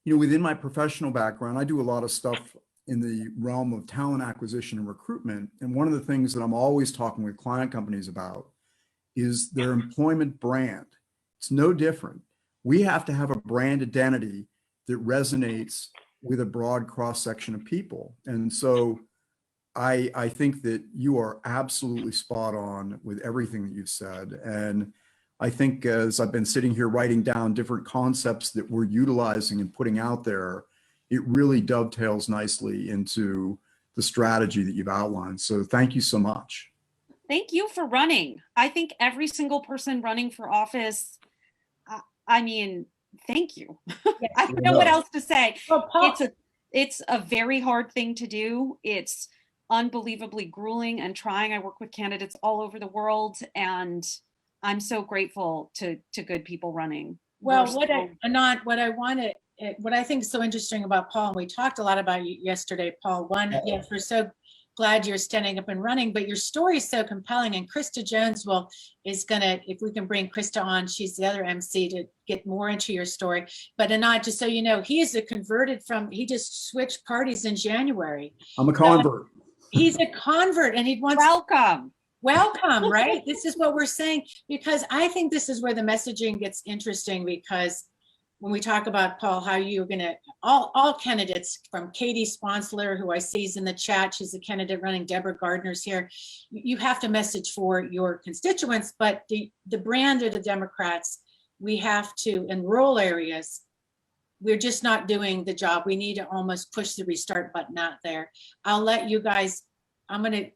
S3: within my professional background, I do a lot of stuff in the realm of talent acquisition and recruitment. And one of the things that I'm always talking with client companies about is their employment brand. It's no different. We have to have a brand identity that resonates with a broad cross-section of people. And so I think that you are absolutely spot on with everything that you've said. And I think as I've been sitting here writing down different concepts that we're utilizing and putting out there, it really dovetails nicely into the strategy that you've outlined. So thank you so much.
S2: Thank you for running. I think every single person running for office, I mean, thank you. I don't know what else to say.
S1: Well, Paul,
S2: It's a very hard thing to do. It's unbelievably grueling and trying. I work with candidates all over the world, and I'm so grateful to good people running.
S1: well, Anat, what I think is so interesting about Paul, and we talked a lot about you yesterday, Paul. One, yes, we're so glad you're standing up and running, but your story is so compelling. And Krista Jones is gonna, if we can bring Krista on, she's the other MC to get more into your story. But Anat, just so you know, he he just switched parties in January.
S3: I'm a convert.
S1: He's a convert, and he wants welcome, right? This is what we're saying, because I think this is where the messaging gets interesting, because when we talk about, Paul, how you're going to, all candidates, from Katie Sponsler, who I see is in the chat, she's a candidate running, Deborah Gardner's here, you have to message for your constituents, but the brand of the Democrats, we have to, in rural areas, we're just not doing the job. We need to almost push the restart button out there. I'll let you guys, I'm going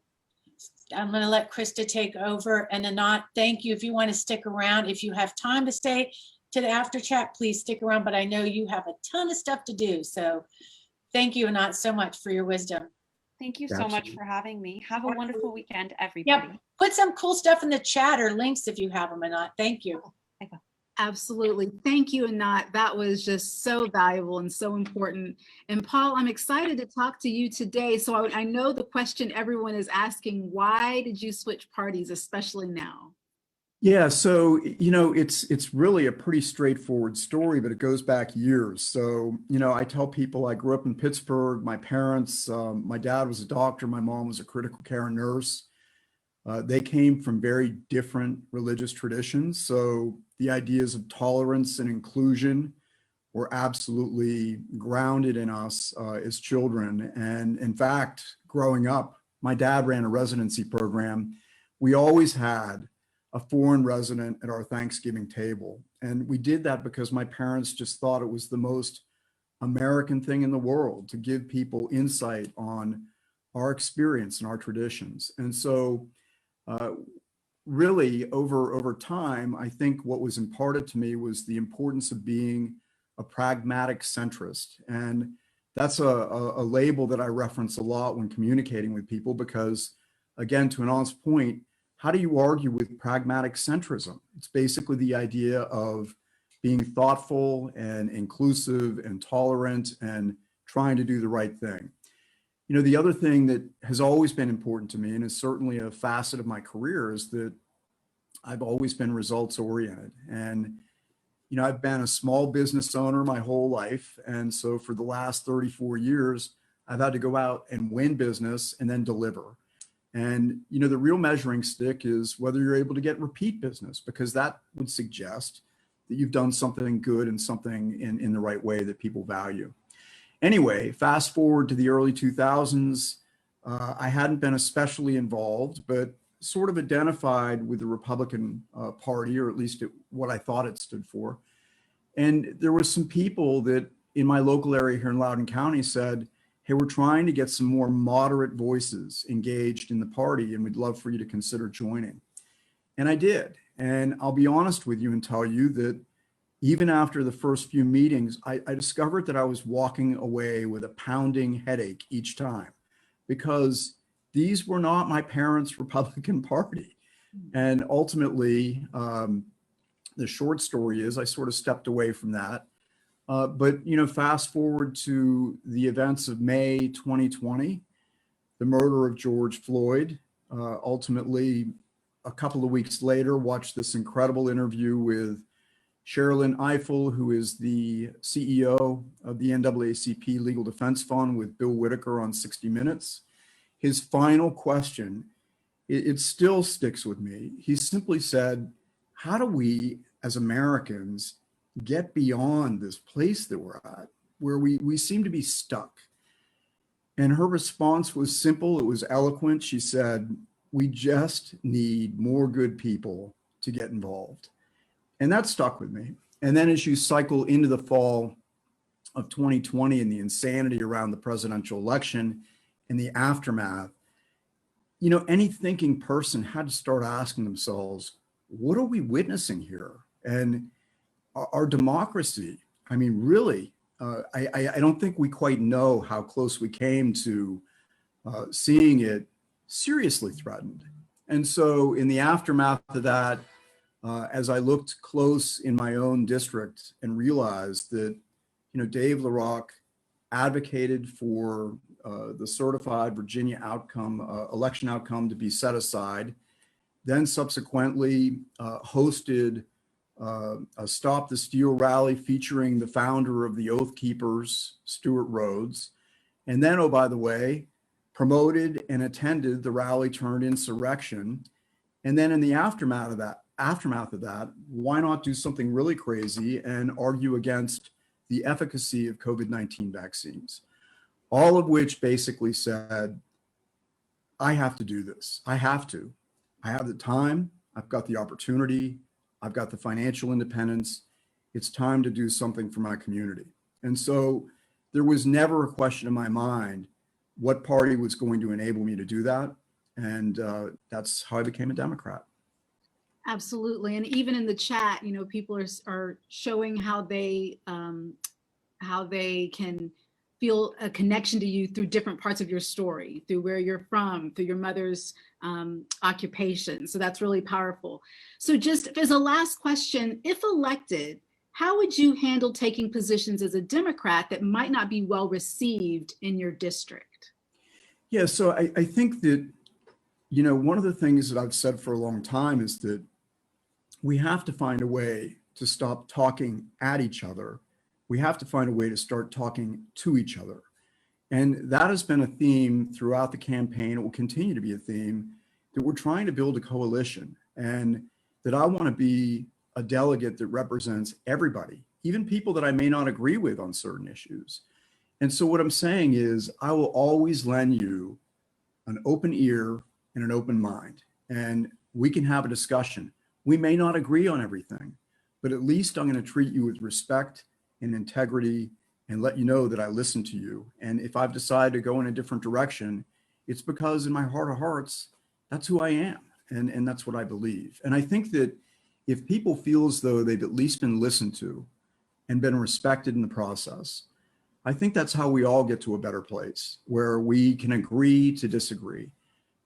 S1: to let Krista take over. And Anat, thank you. If you want to stick around, if you have time to stay to the after chat, please stick around. But I know you have a ton of stuff to do. So thank you, Anat, so much for your wisdom.
S2: Thank you so much for having me. Have a wonderful weekend, everybody.
S1: Yep. Put some cool stuff in the chat or links if you have them, Anat. Thank you.
S6: Absolutely. Thank you, Anat. That was just so valuable and so important. And Paul, I'm excited to talk to you today. So I know the question everyone is asking, why did you switch parties, especially now?
S3: Yeah, so, it's really a pretty straightforward story, but it goes back years. So, I tell people I grew up in Pittsburgh. My parents, my dad was a doctor. My mom was a critical care nurse. They came from very different religious traditions. So the ideas of tolerance and inclusion were absolutely grounded in us as children. And in fact, growing up, my dad ran a residency program. We always had a foreign resident at our Thanksgiving table. And we did that because my parents just thought it was the most American thing in the world to give people insight on our experience and our traditions. And so really over time, I think what was imparted to me was the importance of being a pragmatic centrist. And that's a label that I reference a lot when communicating with people, because again, to Anat's point, how do you argue with pragmatic centrism? It's basically the idea of being thoughtful and inclusive and tolerant and trying to do the right thing. The other thing that has always been important to me, and is certainly a facet of my career, is that I've always been results oriented. And, I've been a small business owner my whole life. And so for the last 34 years, I've had to go out and win business and then deliver. And, the real measuring stick is whether you're able to get repeat business, because that would suggest that you've done something good and something in the right way that people value. Anyway, fast forward to the early 2000s, I hadn't been especially involved, but sort of identified with the Republican Party, or at least what I thought it stood for. And there were some people that in my local area here in Loudoun County said, hey, we're trying to get some more moderate voices engaged in the party, and we'd love for you to consider joining. And I did. And I'll be honest with you and tell you that even after the first few meetings, I discovered that I was walking away with a pounding headache each time, because these were not my parents' Republican Party. And ultimately, the short story is I sort of stepped away from that. But, you know, fast forward to the events of May 2020, the murder of George Floyd. Ultimately, a couple of weeks later, watched this incredible interview with Sherilyn Ifill, who is the CEO of the NAACP Legal Defense Fund, with Bill Whitaker on 60 Minutes. His final question, it still sticks with me. He simply said, how do we as Americans get beyond this place that we're at, where we seem to be stuck? And her response was simple, it was eloquent. She said, we just need more good people to get involved. And that stuck with me. And then as you cycle into the fall of 2020 and the insanity around the presidential election and the aftermath, you know, any thinking person had to start asking themselves, what are we witnessing here? And our democracy, I mean, really, I don't think we quite know how close we came to seeing it seriously threatened. And so in the aftermath of that, as I looked close in my own district and realized that, you know, Dave LaRock advocated for the certified Virginia outcome, election outcome to be set aside, then subsequently hosted a Stop the Steal rally featuring the founder of the Oath Keepers, Stuart Rhodes. And then, oh, by the way, promoted and attended the rally turned insurrection. And then in the aftermath of that, why not do something really crazy and argue against the efficacy of COVID-19 vaccines? All of which basically said, I have to do this. I have to. I have the time. I've got the opportunity. I've got the financial independence. It's time to do something for my community. And so there was never a question in my mind what party was going to enable me to do that. And that's how I became a Democrat.
S6: Absolutely. And even in the chat, you know, people are showing how they can feel a connection to you through different parts of your story, through where you're from, through your mother's occupation. So that's really powerful. So just as a last question, if elected, how would you handle taking positions as a Democrat that might not be well received in your district?
S3: Yeah, so I think that, you know, one of the things that I've said for a long time is that we have to find a way to stop talking at each other. We have to find a way to start talking to each other. And that has been a theme throughout the campaign. It will continue to be a theme, that we're trying to build a coalition, and that I want to be a delegate that represents everybody, even people that I may not agree with on certain issues. And so what I'm saying is I will always lend you an open ear and an open mind, and we can have a discussion. We may not agree on everything, but at least I'm going to treat you with respect and integrity and let you know that I listen to you. And if I've decided to go in a different direction, it's because in my heart of hearts, that's who I am. And that's what I believe. And I think that if people feel as though they've at least been listened to and been respected in the process, I think that's how we all get to a better place, where we can agree to disagree,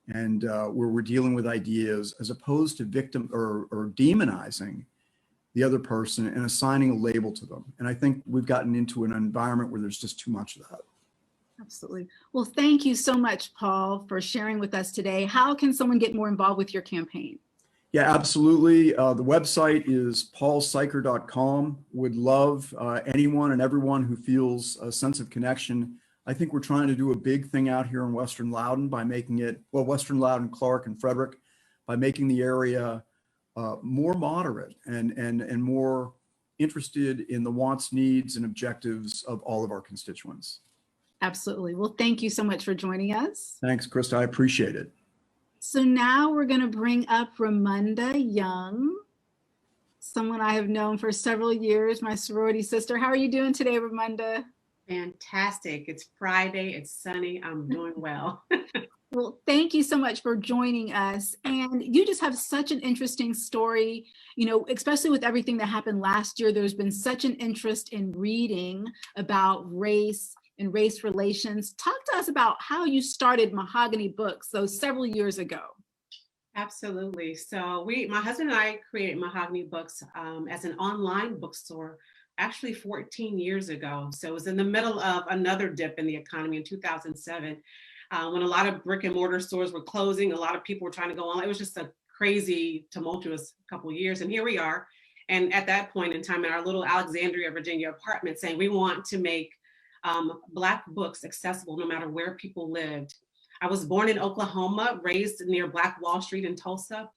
S3: and where we're dealing with ideas as opposed to victim or demonizing the other person and assigning a label to them. And I think we've gotten into an environment where there's just too much of that.
S6: Absolutely. Well, thank you so much, Paul, for sharing with us today. How can someone get more involved with your campaign?
S3: Yeah, absolutely. The website is paulseiker.com. Would love anyone and everyone who feels a sense of connection. I think we're trying to do a big thing out here in Western Loudoun by making it, well, Western Loudoun, Clark, and Frederick, by making the area more moderate and more interested in the wants, needs, and objectives of all of our constituents.
S6: Absolutely. Well, thank you so much for joining us.
S3: Thanks, Krista. I appreciate it.
S6: So now we're going to bring up Ramunda Young, someone I have known for several years, my sorority sister. How are you doing today, Ramunda?
S8: Fantastic. It's Friday. It's sunny. I'm doing well.
S6: Well, thank you so much for joining us. And you just have such an interesting story, you know, especially with everything that happened last year. There's been such an interest in reading about race and race relations. Talk to us about how you started Mahogany Books, those several years ago.
S8: Absolutely. So my husband and I created Mahogany Books as an online bookstore actually 14 years ago. So it was in the middle of another dip in the economy in 2007. When a lot of brick and mortar stores were closing, a lot of people were trying to go on. It was just a crazy, tumultuous couple of years. And here we are. And at that point in time, in our little Alexandria, Virginia apartment, saying we want to make Black books accessible no matter where people lived. I was born in Oklahoma, raised near Black Wall Street in Tulsa.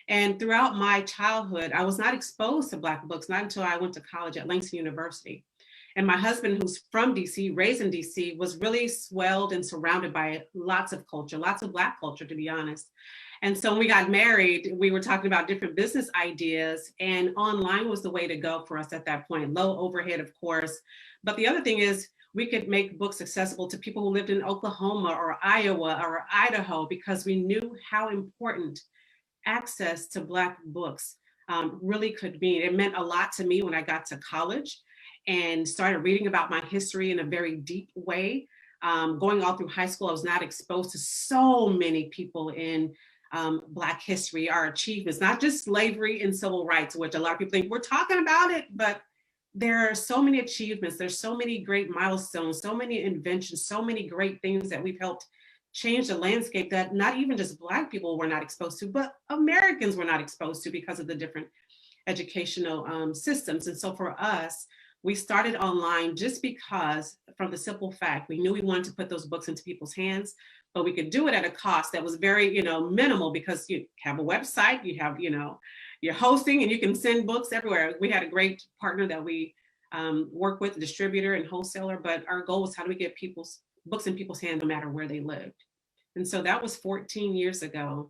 S8: And throughout my childhood, I was not exposed to Black books, not until I went to college at Langston University. And my husband, who's from DC, raised in DC, was really swelled and surrounded by lots of culture, lots of Black culture, to be honest. And so when we got married, we were talking about different business ideas, and online was the way to go for us at that point. Low overhead, of course. But the other thing is, we could make books accessible to people who lived in Oklahoma or Iowa or Idaho, because we knew how important access to Black books really could be. It meant a lot to me when I got to college and started reading about my history in a very deep way. Going all through high school, I was not exposed to so many people in Black history, our achievements, not just slavery and civil rights, which a lot of people think we're talking about it, but there are so many achievements, there's so many great milestones, so many inventions, so many great things that we've helped change the landscape that not even just Black people were not exposed to, but Americans were not exposed to because of the different educational systems. And so for us, we started online just because, from the simple fact, we knew we wanted to put those books into people's hands, but we could do it at a cost that was very, minimal, because you have a website, you have, you're hosting, and you can send books everywhere. We had a great partner that we work with, a distributor and wholesaler, but our goal was, how do we get people's books in people's hands no matter where they lived? And so that was 14 years ago.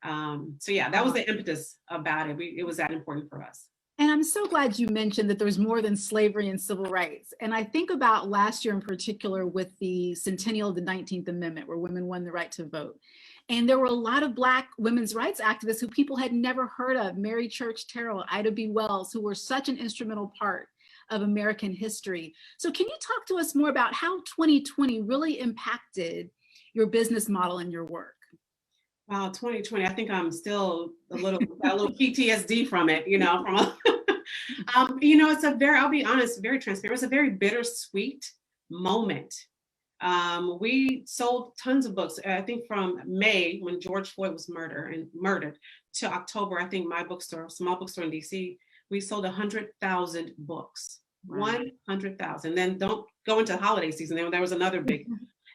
S8: So yeah, that was the impetus about it. It was that important for us.
S6: And I'm so glad you mentioned that there's more than slavery and civil rights. And I think about last year in particular with the centennial of the 19th Amendment, where women won the right to vote. And there were a lot of Black women's rights activists who people had never heard of, Mary Church Terrell, Ida B. Wells, who were such an instrumental part of American history. So can you talk to us more about how 2020 really impacted your business model and your work?
S8: Wow, 2020, I think I'm still a little PTSD from it, it's a very, I'll be honest, very transparent. It's a very bittersweet moment. We sold tons of books. I think from May, when George Floyd was murdered, to October, I think my bookstore, small bookstore in DC, we sold 100,000 books. Wow. 100,000. Then don't go into the holiday season. There was another big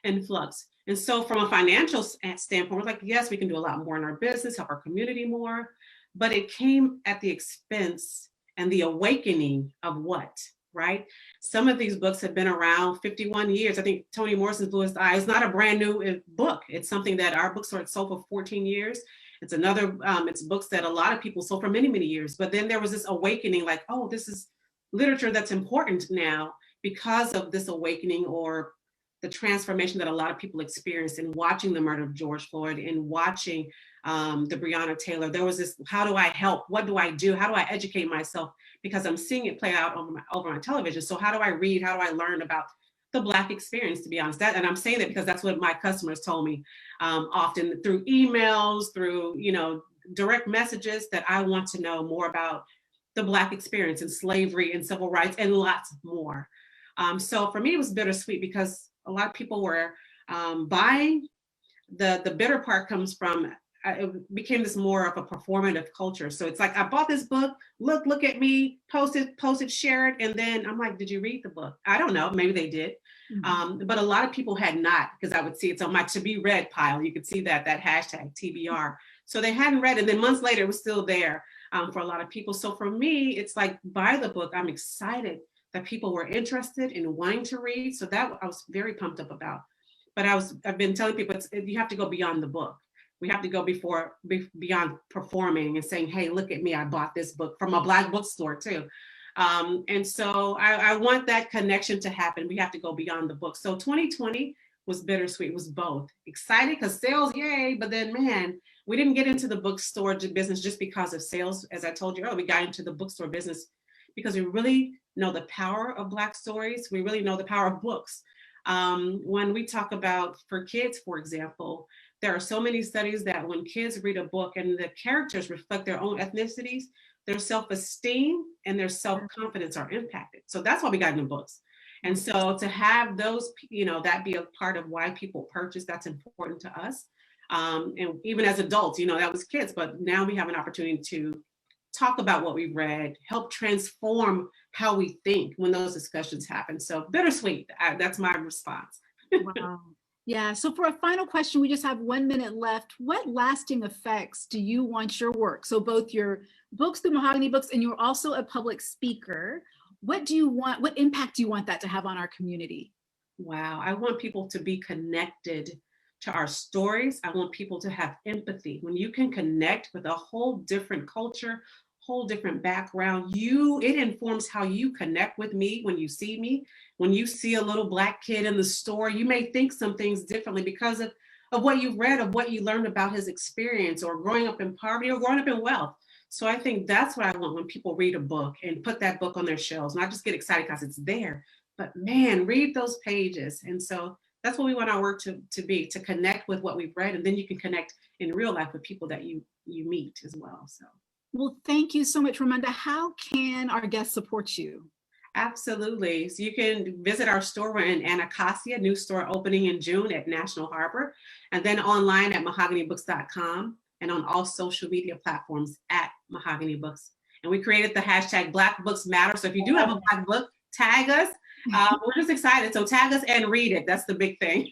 S8: influx. And so from a financial standpoint, we're like, yes, we can do a lot more in our business, help our community more, but it came at the expense and the awakening of what, right? Some of these books have been around 51 years. I think Toni Morrison's Bluest Eye is not a brand new book. It's something that our bookstore had sold for 14 years. It's it's books that a lot of people sold for many, many years. But then there was this awakening, like, oh, this is literature that's important now because of this awakening, or the transformation that a lot of people experienced in watching the murder of George Floyd and watching the Breonna Taylor. There was this, how do I help? What do I do? How do I educate myself? Because I'm seeing it play out over my television. So how do I read? How do I learn about the Black experience, to be honest? And I'm saying that because that's what my customers told me often through emails, through, direct messages, that I want to know more about the Black experience and slavery and civil rights and lots more. So for me, it was bittersweet because a lot of people were buying. The bitter part comes from, it became this more of a performative culture. So it's like, I bought this book, look at me, post it, share it. And then I'm like, did you read the book? I don't know, maybe they did. Mm-hmm. But a lot of people had not, because I would see it's on my to be read pile. You could see that hashtag TBR. So they hadn't read it. And then months later, it was still there for a lot of people. So for me, it's like, buy the book. I'm excited that people were interested in wanting to read. So that I was very pumped up about. But I've been telling people, you have to go beyond the book. We have to go beyond performing and saying, hey, look at me, I bought this book from a Black bookstore too. And so I want that connection to happen. We have to go beyond the book. So 2020 was bittersweet. It was both. Excited because sales, yay, but then man, we didn't get into the bookstore business just because of sales. As I told you earlier, we got into the bookstore business because we really know the power of Black stories. We really know the power of books. When we talk about for kids, for example, there are so many studies that when kids read a book and the characters reflect their own ethnicities, their self-esteem and their self-confidence are impacted. So that's why we got into books. And so to have those, that be a part of why people purchase, that's important to us. And even as adults, that was kids, but now we have an opportunity to talk about what we read, help transform how we think when those discussions happen. So bittersweet, that's my response.
S6: Wow. Yeah. So for a final question, we just have 1 minute left. What lasting effects do you want your work? So both your books through Mahogany Books, and you're also a public speaker. What impact do you want that to have on our community?
S8: Wow. I want people to be connected to our stories. I want people to have empathy. When you can connect with a whole different culture, whole different background, it informs how you connect with me when you see me. When you see a little Black kid in the store, you may think some things differently because of what you've read, of what you learned about his experience, or growing up in poverty or growing up in wealth. So I think that's what I want when people read a book and put that book on their shelves, not just get excited because it's there, but man, read those pages. And so that's what we want our work to be, to connect with what we've read, and then you can connect in real life with people that you meet as well. So.
S6: Well, thank you so much, Ramonda. How can our guests support you?
S8: Absolutely. So you can visit our store. We're in Anacostia, new store opening in June at National Harbor, and then online at mahoganybooks.com and on all social media platforms at Mahogany Books. And we created the hashtag Black Books Matter. So if you do have a Black book, tag us. We're just excited. So tag us and read it. That's the big thing.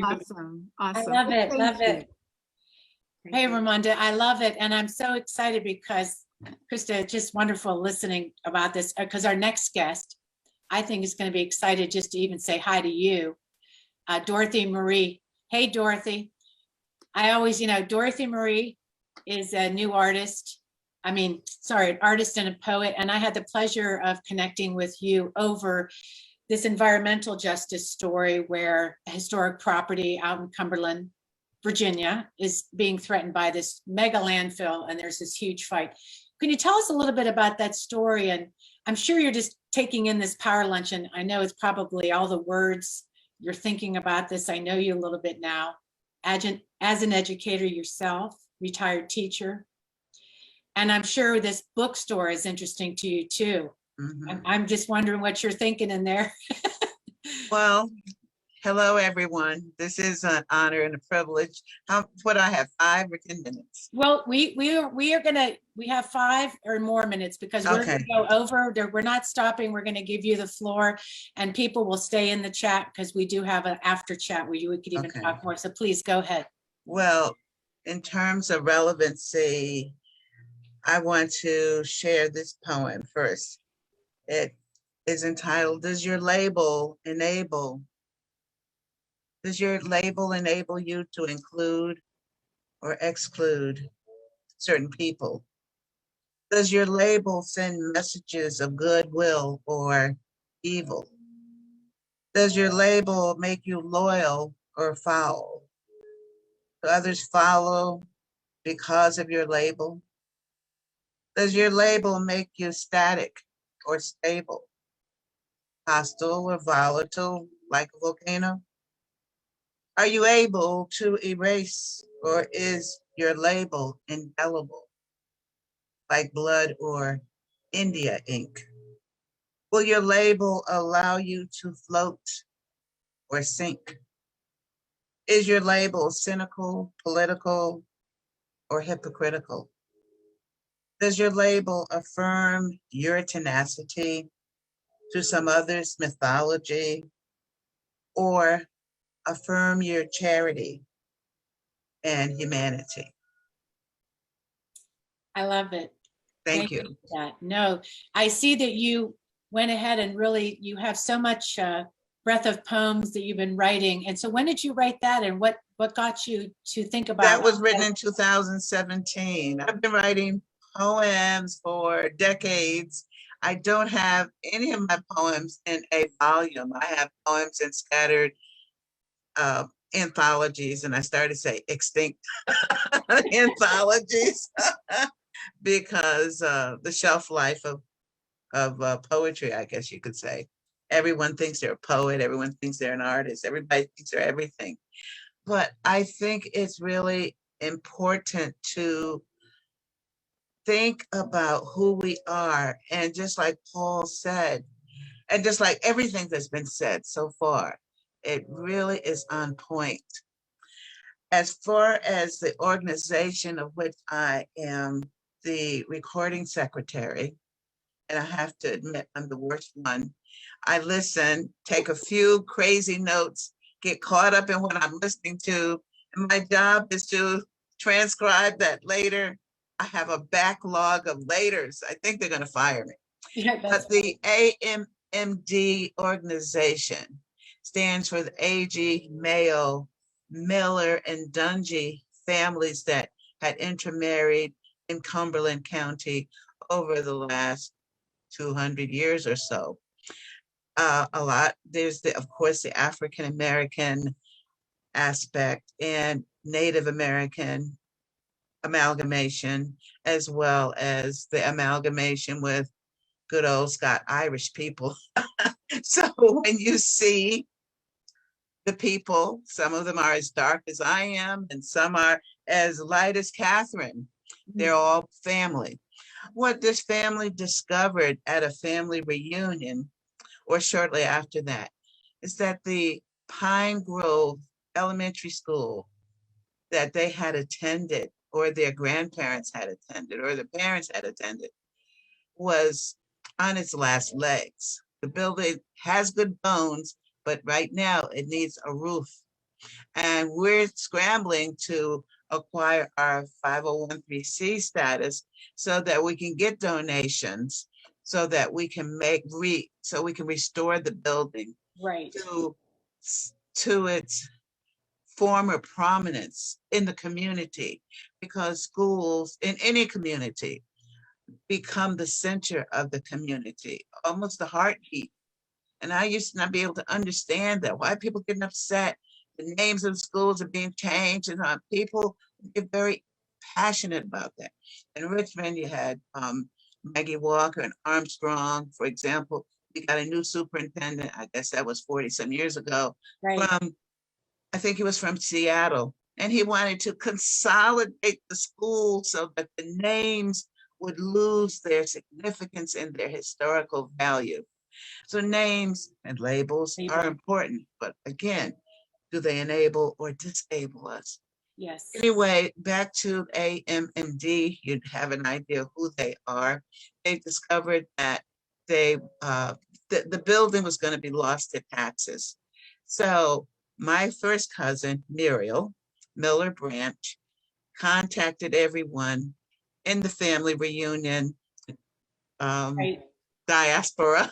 S6: Awesome. Awesome.
S1: I love it.
S6: Thank
S1: Love
S6: you.
S1: it. Hey, Ramonda, I love it. And I'm so excited because Krista, just wonderful listening about this, because our next guest, I think, is going to be excited just to even say hi to you, Dorothy Marie. Hey, Dorothy. I always, Dorothy Marie is a new artist. An artist and a poet. And I had the pleasure of connecting with you over this environmental justice story where historic property out in Cumberland, Virginia, is being threatened by this mega landfill, and there's this huge fight. Can you tell us a little bit about that story? And I'm sure you're just taking in this power lunch, and I know it's probably all the words you're thinking about this. I know you a little bit now, as an educator yourself, retired teacher. And I'm sure this bookstore is interesting to you too. Mm-hmm. I'm just wondering what you're thinking in there.
S4: Well, hello, everyone. This is an honor and a privilege. What I have, 5 or 10 minutes?
S1: Well, we have 5 or more minutes because we're going to go over. We're not stopping. We're going to give you the floor, and people will stay in the chat because we do have an after chat where we could even talk more. So please go ahead.
S4: Well, in terms of relevancy, I want to share this poem first. It is entitled, Does Your Label Enable you to include or exclude certain people? Does your label send messages of goodwill or evil? Does your label make you loyal or foul? Do others follow because of your label? Does your label make you static or stable, hostile or volatile like a volcano? Are you able to erase, or is your label indelible like blood or India ink? Will your label allow you to float or sink? Is your label cynical, political, or hypocritical? Does your label affirm your tenacity to some other's mythology, or affirm your charity and humanity?
S1: I love it.
S4: Thank you.
S1: For that. No, I see that you went ahead and really, you have so much breadth of poems that you've been writing. And so when did you write that, and what got you to think about
S4: that? Was written in 2017. I've been writing poems for decades. I don't have any of my poems in a volume. I have poems in scattered anthologies, and I started to say extinct anthologies because the shelf life of poetry, I guess you could say. Everyone thinks they're a poet. Everyone thinks they're an artist. Everybody thinks they're everything. But I think it's really important to think about who we are. And just like Paul said, and just like everything that's been said so far, it really is on point. As far as the organization of which I am the recording secretary, and I have to admit I'm the worst one. I listen, take a few crazy notes, get caught up in what I'm listening to, and my job is to transcribe that later. I have a backlog of laters. I think they're going to fire me.
S1: Yeah, that's
S4: But the AMMD organization stands for the AG, Mayo, Miller, and Dungy families that had intermarried in Cumberland County over the last 200 years or so. A lot. There's of course, the African American aspect and Native American amalgamation, as well as the amalgamation with good old Scott Irish people. So when you see the people, some of them are as dark as I am, and some are as light as Catherine. They're all family. What this family discovered at a family reunion, or shortly after that, is that the Pine Grove Elementary School that they had attended, or their grandparents had attended, or the parents had attended, was on its last legs. The building has good bones, but right now it needs a roof. And we're scrambling to acquire our 501(c) status so that we can get donations, so that we can so we can restore the building
S1: right.
S4: to its former prominence in the community, because schools in any community become the center of the community, almost the heartbeat. And I used to not be able to understand that, why people getting upset. The names of the schools are being changed, and people get very passionate about that. In Richmond, you had Maggie Walker and Armstrong, for example. We got a new superintendent, I guess that was 40 some years ago,
S1: Right.
S4: I think he was from Seattle, and he wanted to consolidate the school so that the names would lose their significance and their historical value. So names and labels are important, but again, do they enable or disable us?
S1: Yes.
S4: Anyway, back to AMMD, you'd have an idea who they are. They discovered that the building was going to be lost to taxes. So my first cousin, Muriel Miller Branch, contacted everyone in the family reunion,
S1: Right.
S4: diaspora,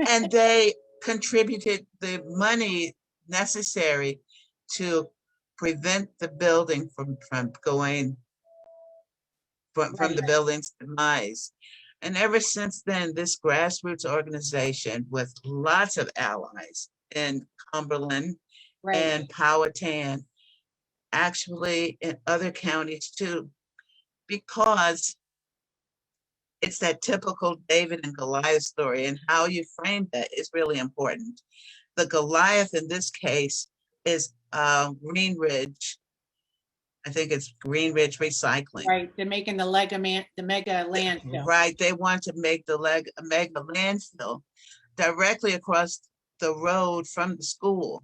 S4: and they contributed the money necessary to prevent the building from going from the building's demise. And ever since then, this grassroots organization with lots of allies in Cumberland and Powhatan, actually in other counties too, because it's that typical David and Goliath story, and how you frame that is really important. The Goliath in this case is Green Ridge. I think it's Green Ridge Recycling.
S1: Right, they're making the mega landfill.
S4: Right, they want to make the mega landfill directly across the road from the school.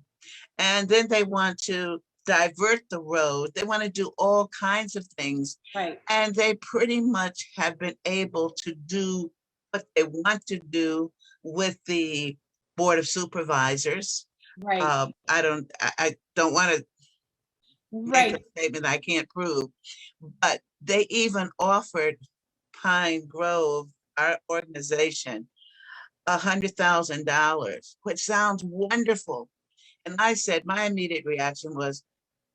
S4: And then they want to divert the road. They want to do all kinds of things.
S1: Right.
S4: And they pretty much have been able to do what they want to do with the Board of Supervisors.
S1: Right.
S4: I don't want to make a statement I can't prove, but they even offered Pine Grove, our organization, $100,000, which sounds wonderful. And I said, my immediate reaction was,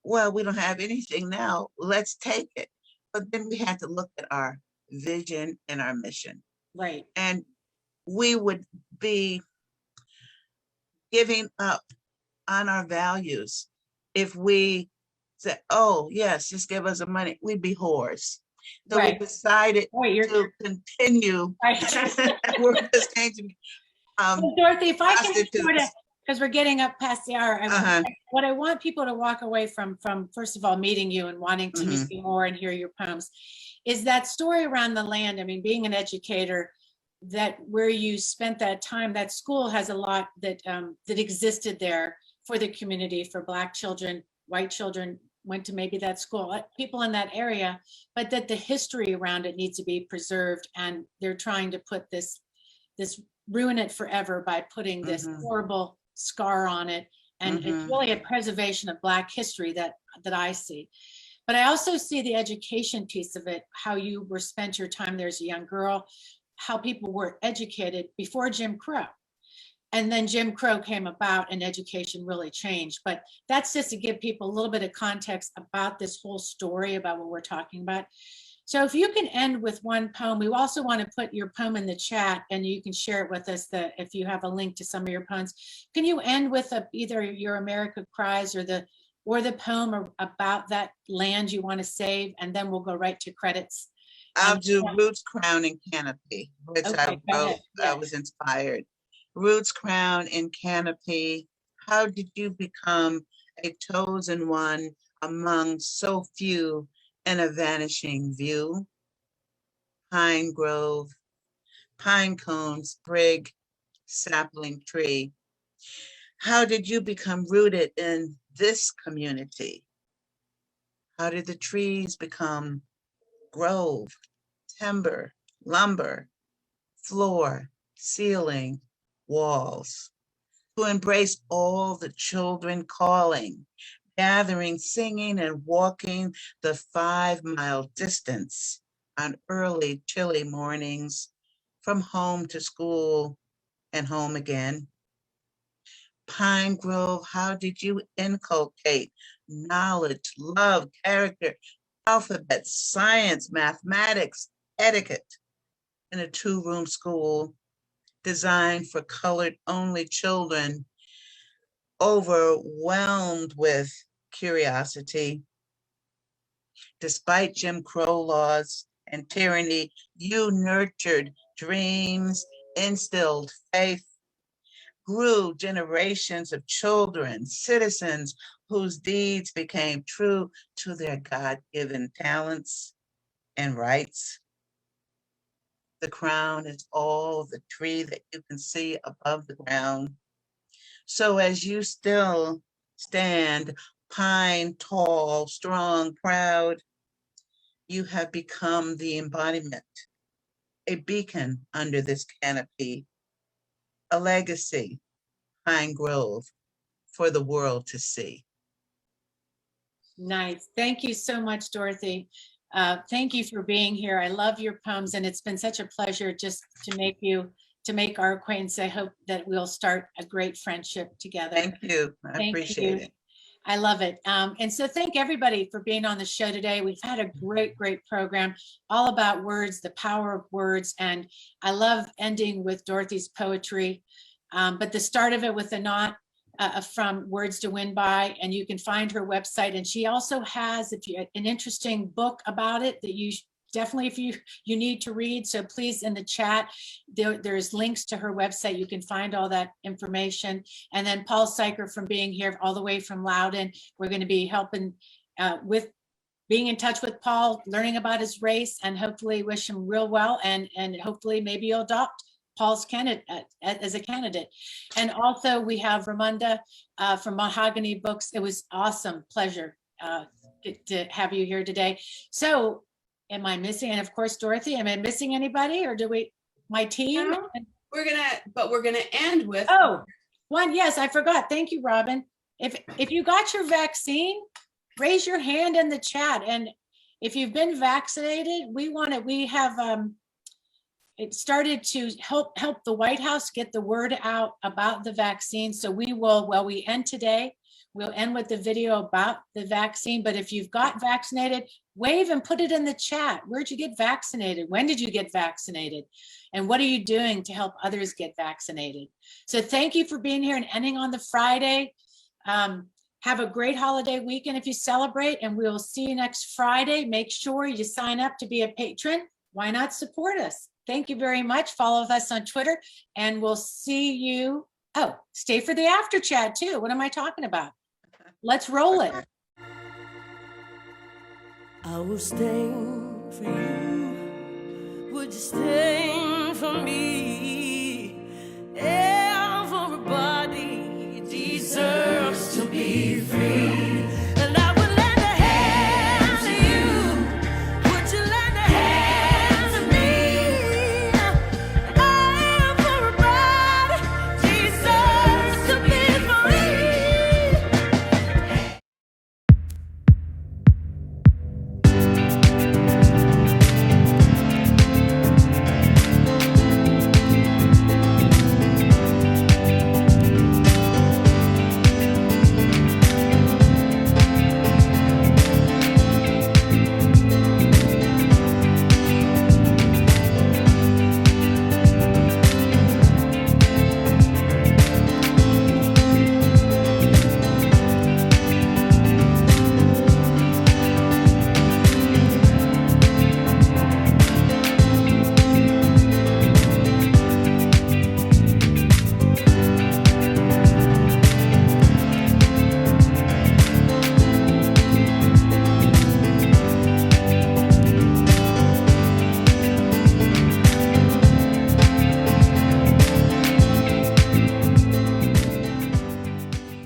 S4: well, we don't have anything now, let's take it. But then we had to look at our vision and our mission.
S1: Right.
S4: And we would be giving up on our values. If we said, oh, yes, just give us the money, we'd be whores. So
S1: Right.
S4: we decided
S1: Wait, you're
S4: to continue.
S1: right.
S4: We're just changing.
S1: Well, Dorothy, if I can sort of,
S4: prostitutes.
S1: because we're getting up past the hour,
S4: Uh-huh.
S1: what I want people to walk away from first of all, meeting you and wanting to meet you more and hear your poems, is that story around the land. I mean, being an educator, that where you spent that time, that school has a lot that that existed there for the community, for Black children, white children went to maybe that school, people in that area, but that the history around it needs to be preserved, and they're trying to put this ruin it forever by putting this horrible scar on it. And it's really a preservation of Black history that I see. But I also see the education piece of it, how you were spent your time there as a young girl, how people were educated before Jim Crow. And then Jim Crow came about and education really changed. But that's just to give people a little bit of context about this whole story, about what we're talking about. So if you can end with one poem, we also want to put your poem in the chat and you can share it with us, if you have a link to some of your poems. Can you end with either your America Cries or the poem about that land you want to save, and then we'll go right to credits.
S4: I'll do Roots, Crown, and Canopy, which
S1: Okay,
S4: I
S1: go
S4: wrote.
S1: ahead.
S4: I
S1: Yeah.
S4: was inspired. Roots, Crown, and Canopy. How did you become a chosen one among so few in a vanishing view? Pine grove, pine cone, sprig, sapling tree. How did you become rooted in this community? How did the trees become grove, timber, lumber, floor, ceiling, walls? To embrace all the children calling, gathering, singing, and walking the 5-mile distance on early, chilly mornings from home to school and home again. Pine Grove, how did you inculcate knowledge, love, character, alphabet, science, mathematics, etiquette in a 2-room school designed for colored-only children, overwhelmed with curiosity? Despite Jim Crow laws and tyranny, you nurtured dreams, instilled faith, grew generations of children, citizens whose deeds became true to their God-given talents and rights. The crown is all the tree that you can see above the ground. So as you still stand, pine tall, strong, proud, you have become the embodiment, a beacon under this canopy, a legacy, Pine Grove, for the world to see.
S1: Nice. Thank you so much, Dorothy. Thank you for being here. I love your poems, and it's been such a pleasure just to make our acquaintance. I hope that we'll start a great friendship together.
S4: Thank you. I appreciate it.
S1: I love it. And so thank everybody for being on the show today. We've had a great program all about words, the power of words. And I love ending with Dorothy's poetry, but the start of it with Anat from Words to Win By, and you can find her website. And she also has an interesting book about it that you definitely, if you need to read. So please, in the chat, there's links to her website. You can find all that information. And then Paul Syker from being here all the way from Loudon. We're going to be helping with being in touch with Paul, learning about his race, and hopefully wish him real well. And hopefully maybe you'll adopt Paul's candidate as a candidate. And also we have Ramunda from Mahogany Books. It was awesome, pleasure to have you here today. So am I missing, and of course, Dorothy, am I missing anybody, or my team?
S7: No, we're gonna end with.
S1: Oh, one, yes, I forgot. Thank you, Robin. If you got your vaccine, raise your hand in the chat. And if you've been vaccinated, we have it started to help the White House get the word out about the vaccine. So we end today, we'll end with the video about the vaccine. But if you've got vaccinated, wave and put it in the chat. Where'd you get vaccinated? When did you get vaccinated? And what are you doing to help others get vaccinated? So thank you for being here and ending on the Friday. Have a great holiday weekend if you celebrate, and we'll see you next Friday. Make sure you sign up to be a patron. Why not support us? Thank you very much. Follow us on Twitter, and we'll see you. Oh, stay for the after chat too. What am I talking about? Let's roll it.
S9: I will stand for you. Would you stand for me?